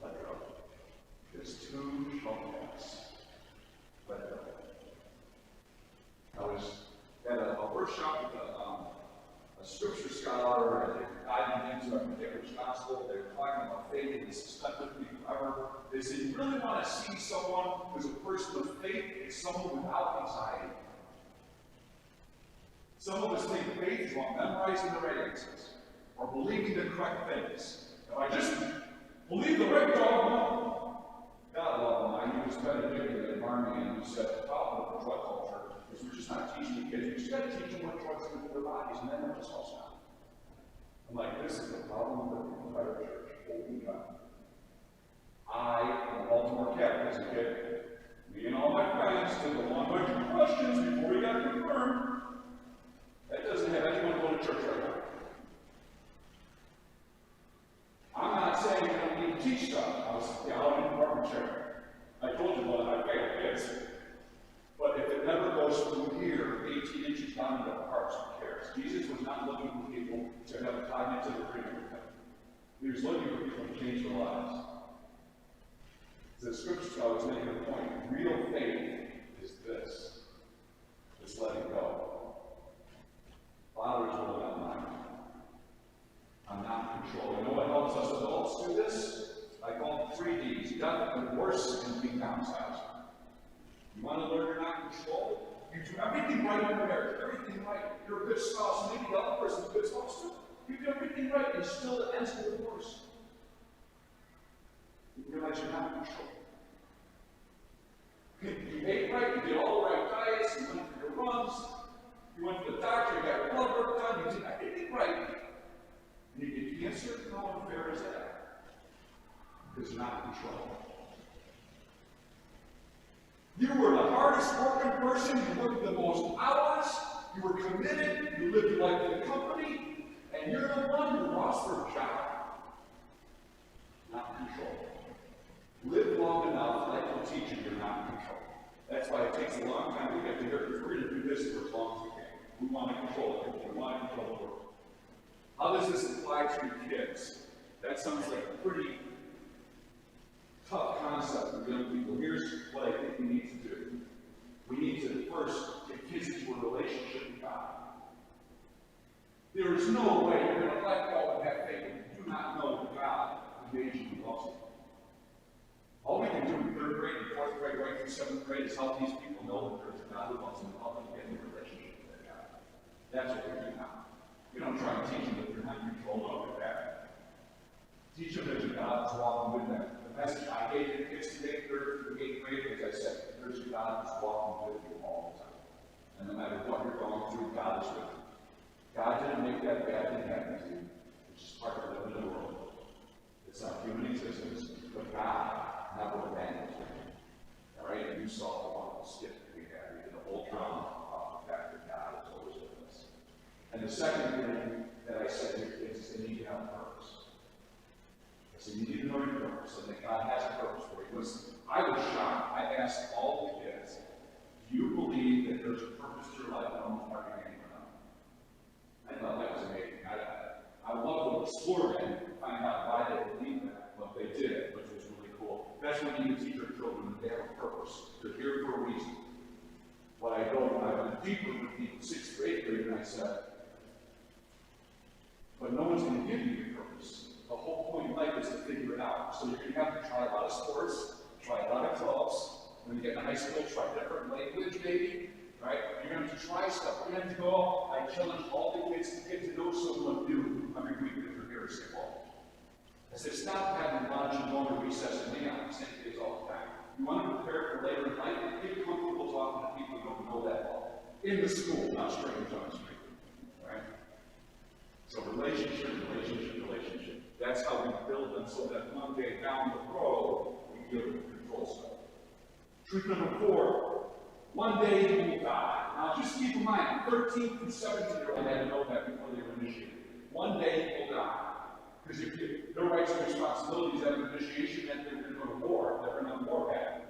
Let go. This too shall pass. Let go. I was at a workshop with a scripture scholar, and they were diving into a particular gospel. They were talking about faith, and this has stuck with me forever. They said, you really want to see someone who's a person of faith, is someone without anxiety. Some of us think faith is about memorizing the right answers, or believing the correct things. If I just believe the right dogma, God love him, I used Benedict in Army, and he said, the problem with the drug culture is we're just not teaching the kids. We just got to teach them what drugs do to their bodies, and then they'll just all stop. I'm like, this is the problem with the entire church. Holy God. I am a Baltimore Catholic as a kid. Me and all my friends took a long bunch of questions before we got confirmed. That doesn't have anyone going to church right now. I'm not saying you don't need to teach stuff. I was the theology department chair. I told you what I failed kids. But if it never goes from here, 18 inches down into our hearts and cares. Jesus was not looking for people to have a cognitive agreement with him. He was looking for people to change their lives. The scripture always making a point. Real faith is this. Just letting go. Father's will, not mine. I'm not in control. You know what helps us adults do this? I call it 3 Ds. Death, divorce, and being downsized. You want to learn you're not in control? You do everything right in your marriage, everything right. You're a good spouse, maybe the other person's a good spouse too. You do everything right, and still it ends with divorce. You realize you're not in control. You ate right, you did all the right diets, you went for your runs, you went to the doctor, you got your blood work done, you did everything right. And you get cancer, how unfair is that? Because you're not in control. You were the hardest working person, you worked the most hours, you were committed, you lived your life in the company, and you're the one who lost their job. Not in control. Live long enough, like we'll teach you, you're not in control. That's why it takes a long time to get to here, because we're going to do this for as long as we can. We want to control it. We want to control the world. How does this apply to your kids? That sounds like a pretty tough concept for young people. Here's what I think we need to do. We need to first get kids into a relationship with God. There is no way you're going to let go of that faith if you do not know the God who made you and loves you. All we can do in 3rd grade and 4th grade, right through 7th grade, is help these people know that there's a God who loves them and help them get in a relationship with that God. That's what we do now. We don't try to teach them that they're not controlled over that. Teach them there's a God who's walking with them. The message I gave the kids today, 3rd through 8th grade, as I said, there's a God who's walking with you all the time. And no matter what you're going through, God is with you. God didn't make that bad thing happen to you. It's just part of living in the world. It's not human existence, but God never abandoned you. All right? And you saw the wonderful skit that we had. We did a whole drama about the fact that God is always with us. And the second thing that I said to your kids is they need to have a purpose. I said, you need to know your purpose, and that God has a purpose for you. Listen, I was shocked. I asked all the kids, do you believe that there's a purpose to your life? And almost every hand went up. I thought that was amazing. I would love to explore that and find out why they believe that, what they did, which was really cool. That's when you teach your children that they have a purpose. They're here for a reason. What I went deeper with people, 6th to 8th grade, and I said, but no one's going to give you your purpose. The whole point of life is to figure it out. So you're going to have to try a lot of sports, try a lot of clubs. When you get to high school, try different language, maybe. Right? You're going to have to try stuff. You're going to have to go. I challenge all the kids to get to know someone new every week that they're here at St. Paul. I said, stop having lunch and going to recess and hang out with the same kids all the time. You want to prepare for later in life? Get comfortable talking to people who don't know that well. In the school, not strangers on the street. Right? So relationship. That's how we build them so that one day down the road, we be able to control stuff. Truth number 4, one day you will die. Now just keep in mind, 13 through 17-year-olds had to know that before they were initiated. One day you will die. Because if their rights and responsibilities at an initiation meant they were going to go to war, they were going to war back.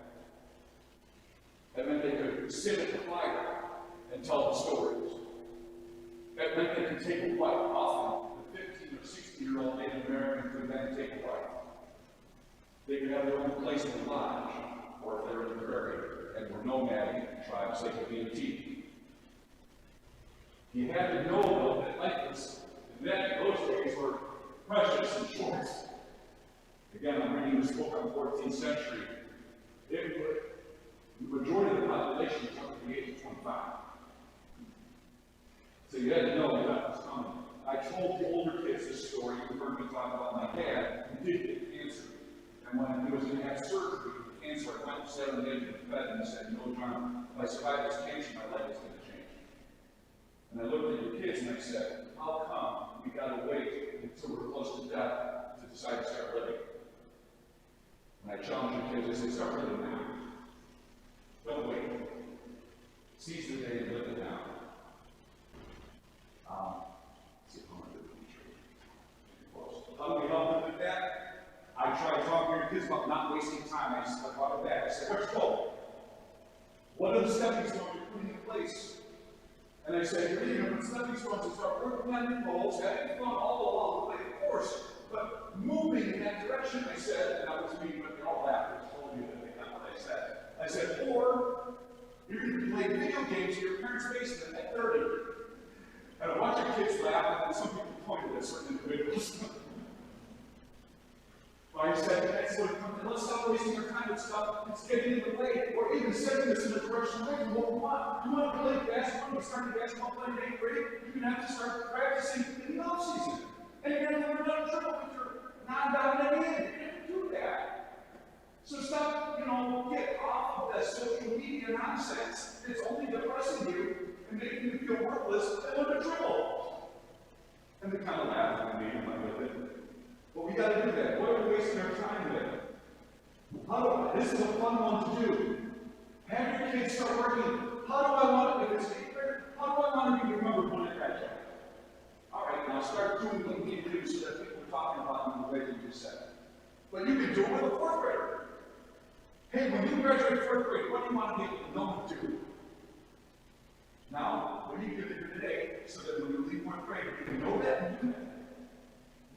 That meant they could sit at the fire and tell the stories. That meant they could take a wife. Often, the 15 or 16-year-old Native American could then take a wife. They could have their own place in the lodge, or if they were in the prairie and were nomadic tribes, they could be in a teepee. You had to know, though, that life was, in those days, were precious and short. Again, I'm reading this book on the 14th century. The majority of the population was up to the age of 25. So you had to know that was coming. I told the older kids this story. You heard me talk about my dad, who did get cancer. And when he was going to have surgery for cancer, I went to 7 days in the bed and he said, "No, John, if I survive this cancer, my life is going to change." And I looked at the kids and I said, "How come we got to wait until we're close to death to decide to start living?" And I challenged the kids, I said, "Start living now. Don't wait. Seize the day and live it now." How do we help them with that? I try talking to your kids about not wasting time. I brought it back. I said, "Where's goal? What are the stepping stones you're putting in place. And I said, you're going to put stepping stones and start working on your goals, having fun all along the way, of course, but moving in that direction, I said, and that was me, but they all laughed. I told you that they got what I said. I said, or you're going to be playing video games in your parents' basement at 30. And I watched your kids laugh, and some people pointed at certain individuals. I said, that's what, let's stop wasting our time with stuff that's getting in the way, or even setting us in a direction away from what we want. You want to play basketball, you start basketball playing in 8th grade, you're going to have to start practicing in the off-season. And you're going to learn how to dribble with your non-dominant hand. You're going to do that. So stop, get off of that social media nonsense. It's only depressing you and making you feel worthless and learn to dribble. And they kind of laughed at me, and I did. But we got to do that. What are we wasting our time with? This is a fun one to do. Have your kids start working. How do I want it? If it's 8th grade, how do I want to be remembered when I graduate? All right, now start doing what you need to do so that people are talking about you the way you just said. But you can do it with a 4th grader. Hey, when you graduate 4th grade, what do you want to be able to know to do? Now, what do you do today so that when you leave 4th grade, you can know that and do that?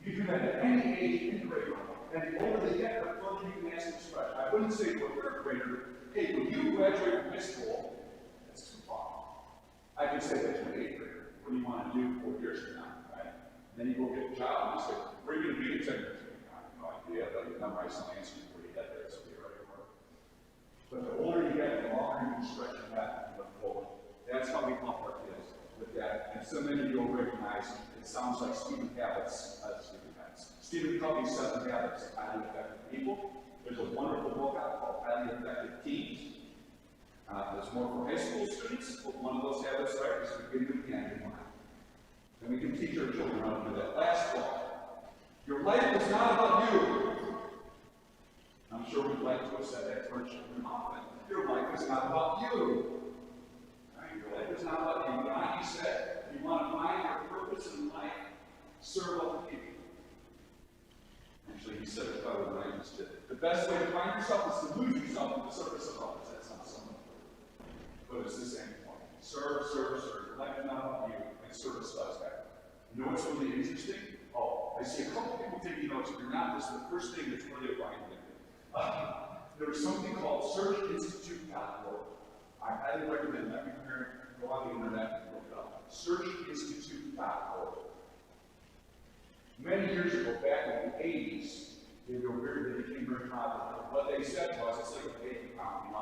You can do that at any age in grade level. And the older they get, the further you can ask them to stretch. I wouldn't say to a 3rd grader, hey, when you graduate from high school, that's too far. I could say that to an 8th grader. What do you want to do 4 years from now, right? And then you go get a job and you say, where are you going to be in 10 years? I have no idea, but you memorize some answers before you get there, so you're ready to work. But the older you get, the longer you can stretch your path and look forward. That's how we help our kids with that. And so many of you will recognize it sounds like Stephen Covey's 7 Habits of Highly Effective People. There's a wonderful book out called Highly Effective Teens. There's more for high school students, but one of those habits, right, is to begin with the end in mind. And we can teach our children how to do that. Last one. Your life is not about you. I'm sure we'd like to have said that to our children often. Your life is not about you. Right? Your life is not about you. Gandhi said, if you want to find your purpose in life, serve other people. Actually, he said it better than I just did. The best way to find yourself is to lose yourself in the service of others. That sounds so much better. But it's the same point. Serve, serve, serve. Your life is not about you, and service does that. You know what's really interesting? Oh, I see a couple people taking notes. If you're not, this is the first thing that's really applying to you. There's something called searchinstitute.org. I highly recommend every parent go on the internet and look it up. Searchinstitute.org. Many years ago, back in the 80s, they became very popular. What they said was, it's like a baby pound,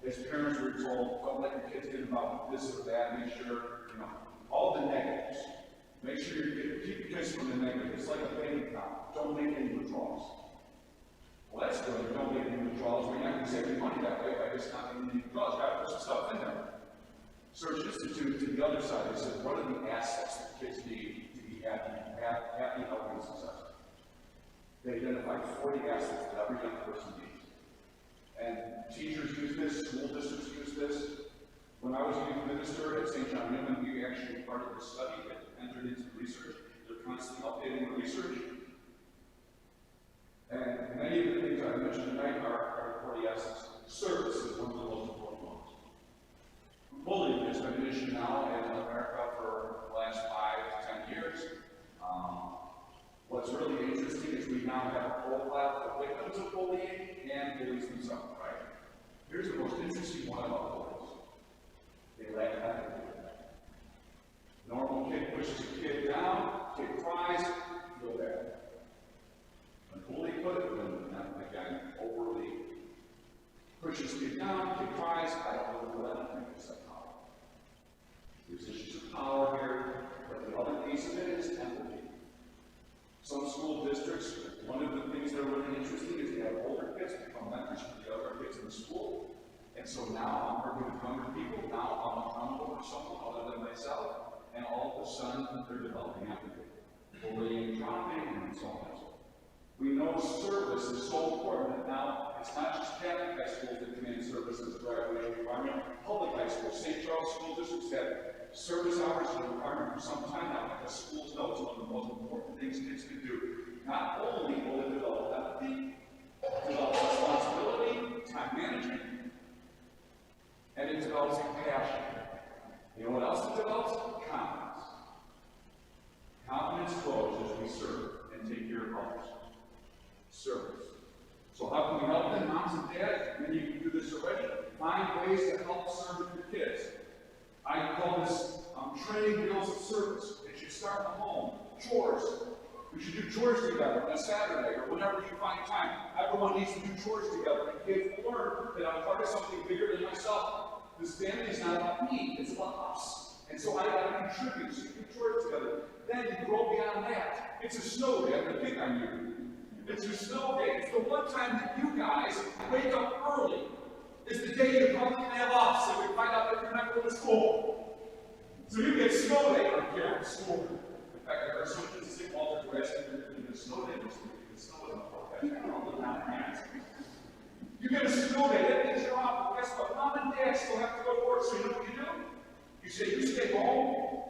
As parents, we were told, don't let your kids get involved with this or that, make sure, all the negatives. Make sure you keep your kids from the negatives. It's like a baby pound. Don't make any withdrawals. Well, that's good. You don't make any withdrawals. We're not going to save any money that way by just not making any withdrawals. Got to put some stuff in there. Search Institute, to the other side, they said, what are the assets that kids need to be happy, healthy, and successful? They identified 40 assets that every young person needs. And teachers use this, school districts use this. When I was a youth minister at St. John Newman, we actually were part of the study that entered into the research. They're constantly updating the research. And many of the things I mentioned tonight are 40 assets. Service is one of the most important ones. Bullying has been an issue now in America for the last 5 to 10 years. What's really interesting is we now have a profile of victims of bullying and bullies themselves, right? Here's the most interesting one about bullies. They lack empathy. Normal kid pushes a kid down, kid cries, feel bad. When bully put it, again, overly pushes kid down, kid cries, I don't know what I think it's like power. There's issues of power here, but the other piece of it is empathy. Some school districts, one of the things that are really interesting is they have older kids become mentors for the other kids in the school. And so now I'm working with younger people, now I'm accountable for someone other than myself, and all of a sudden they're developing empathy. Bullying, dropping, and so on and so on. We know service is so important that now it's not just Catholic high schools that demand service as a graduation requirement. Public high schools, St. Charles School Districts have service hours as a requirement for some time now because schools know it's one of the most important things kids can do. Not only will it develop empathy, develop responsibility, time management, and it develops develops compassion. You know what else it develops? Confidence. Confidence grows as we serve and take care of others. Service. So how can we help them, moms and dads? Many of you do this already. Find ways to help serve your kids. I call this training wheels of service. It should start in the home. Chores. We should do chores together on a Saturday or whenever you find time. Everyone needs to do chores together, and kids will learn that I'm part of something bigger than myself. This family is not about me, it's about us. And so I got to contribute, so you do chores together. Then you grow beyond that. It's a snow day, I'm going to pick on you. It's your snow day. It's the one time that you guys wake up early. It's the day you're probably going to have off, so we find out that you're not going to school. So you get snow day up here at school. In fact, I heard someone just say, Walter, we're asking you to snow day this week. The snow is up. You get a snow day, that means you're off. But guess what? Mom and dad still have to go to work, so you know what you do? You say, you stay home.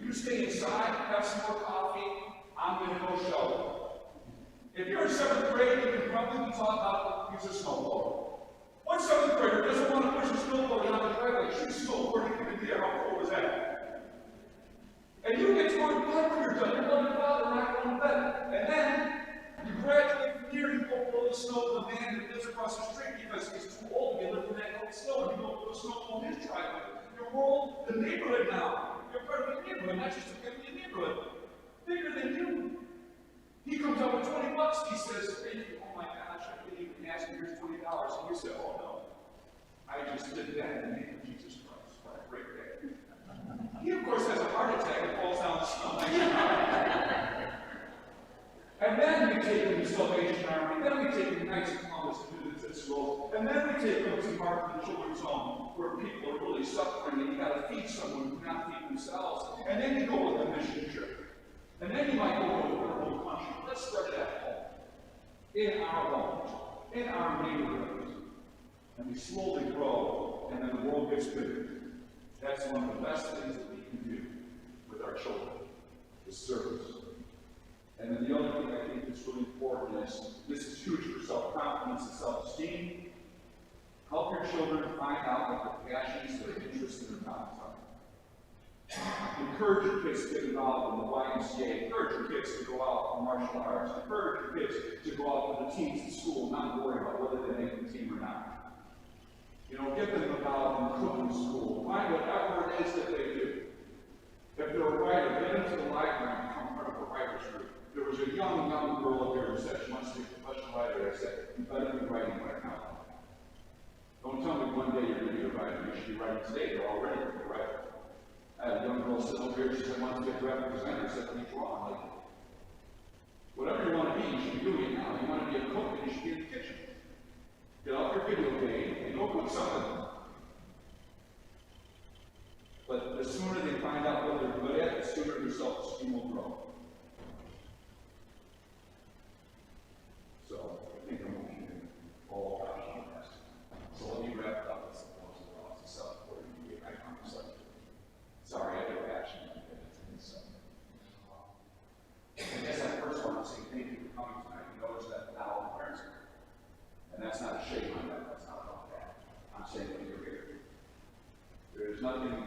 You stay inside, have some more coffee. I'm going to go shovel. If you're in 7th grade, you can probably be taught how to use a snowblower. One 7th grader doesn't want to push a snowblower down the driveway, shoot a snowboard in the air. How cool is that? And you get to go to bed when you're done. You're going to father, not going to bed. And then you gradually from here, you go blow the snow to the man that lives across the street because he's too old to be living in that cold snow, and you go blow the snow on his driveway. You're all the neighborhood now. You're part of the neighborhood, not just a family neighborhood. Bigger than you. He comes up with $20. He says, hey, oh my gosh, I didn't even ask you, here's $20. And you say, oh no, I just did that in the name of Jesus Christ. What a great day. He, of course, has a heart attack and falls down the snow. And then we take him to Salvation Army, then we take him to Knights of Columbus to do the Tootsie Rolls, and then we take him to Mark the Children's Home, where people are really suffering, and you got to feed someone who cannot feed themselves. And then you go with a mission trip. And then you might go to a whole country. Let's start at home. In our homes, in our neighborhoods. And we slowly grow, and then the world gets bigger. That's one of the best things that we can do with our children, is service. And then the other thing I think that's really important is, this is huge for self-confidence and self-esteem. Help your children find out what their passions, their interests, and their talents are. Encourage your kids to get involved in the YMCA. Encourage your kids to go out for martial arts. Encourage your kids to go out with the teams in school, not worry about whether they make the team or not. You know, get them involved in cooking school. Find whatever it is that they do. If they're a writer, get into the library and become part of a writer's group. There was a young girl up here who said she wants to be a professional writer. I said, you better be writing right now. Don't tell me one day you're going to be a writer. You should be writing today. You're already a writer. I had a young girl sitting over here, she said, I want to be a graphic designer. I said, what are you drawing? Like, whatever you want to be, you should be doing it now. You want to be a cook, and you should be in the kitchen. Get off your video game and go cook something. But the sooner they find out what they're good at, the sooner their self-esteem will grow. So, I think I'm looking at all options on this. So let me wrap it up with some points of thoughts and stuff before you get back on the subject. Sorry, I have action. I guess I first want to say thank you for coming tonight. You notice that now the parents are here. And that's not a shame on that. That's not about that. I'm saying that you're here. There's nothing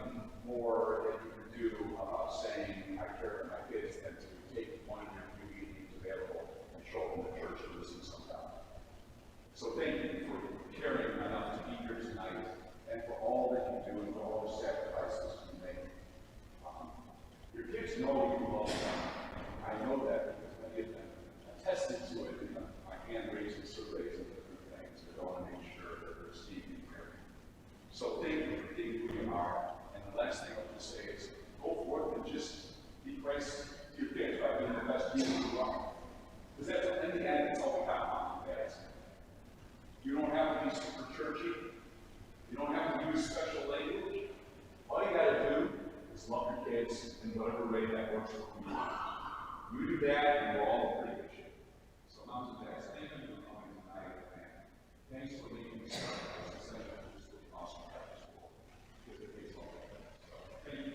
more that you can do about saying I care for my kids than to take one of your few meetings available and show them the church and listen sometime. So thank you for caring enough to be here tonight and for all that you do and for all the sacrifices you make. Your kids know you love them. I know that because many of them attested to it in my hand-raising surveys and different things that I want to make sure that they're receiving care. So thank you for being who you are. And the last thing I'll just say is go forth and just be Christ to your kids by being the best you you are. Because that's in the end, it's all we got, mom and dads. You don't have to be super churchy. You don't have to use special language. All you got to do is love your kids in whatever way that works for you. You do that,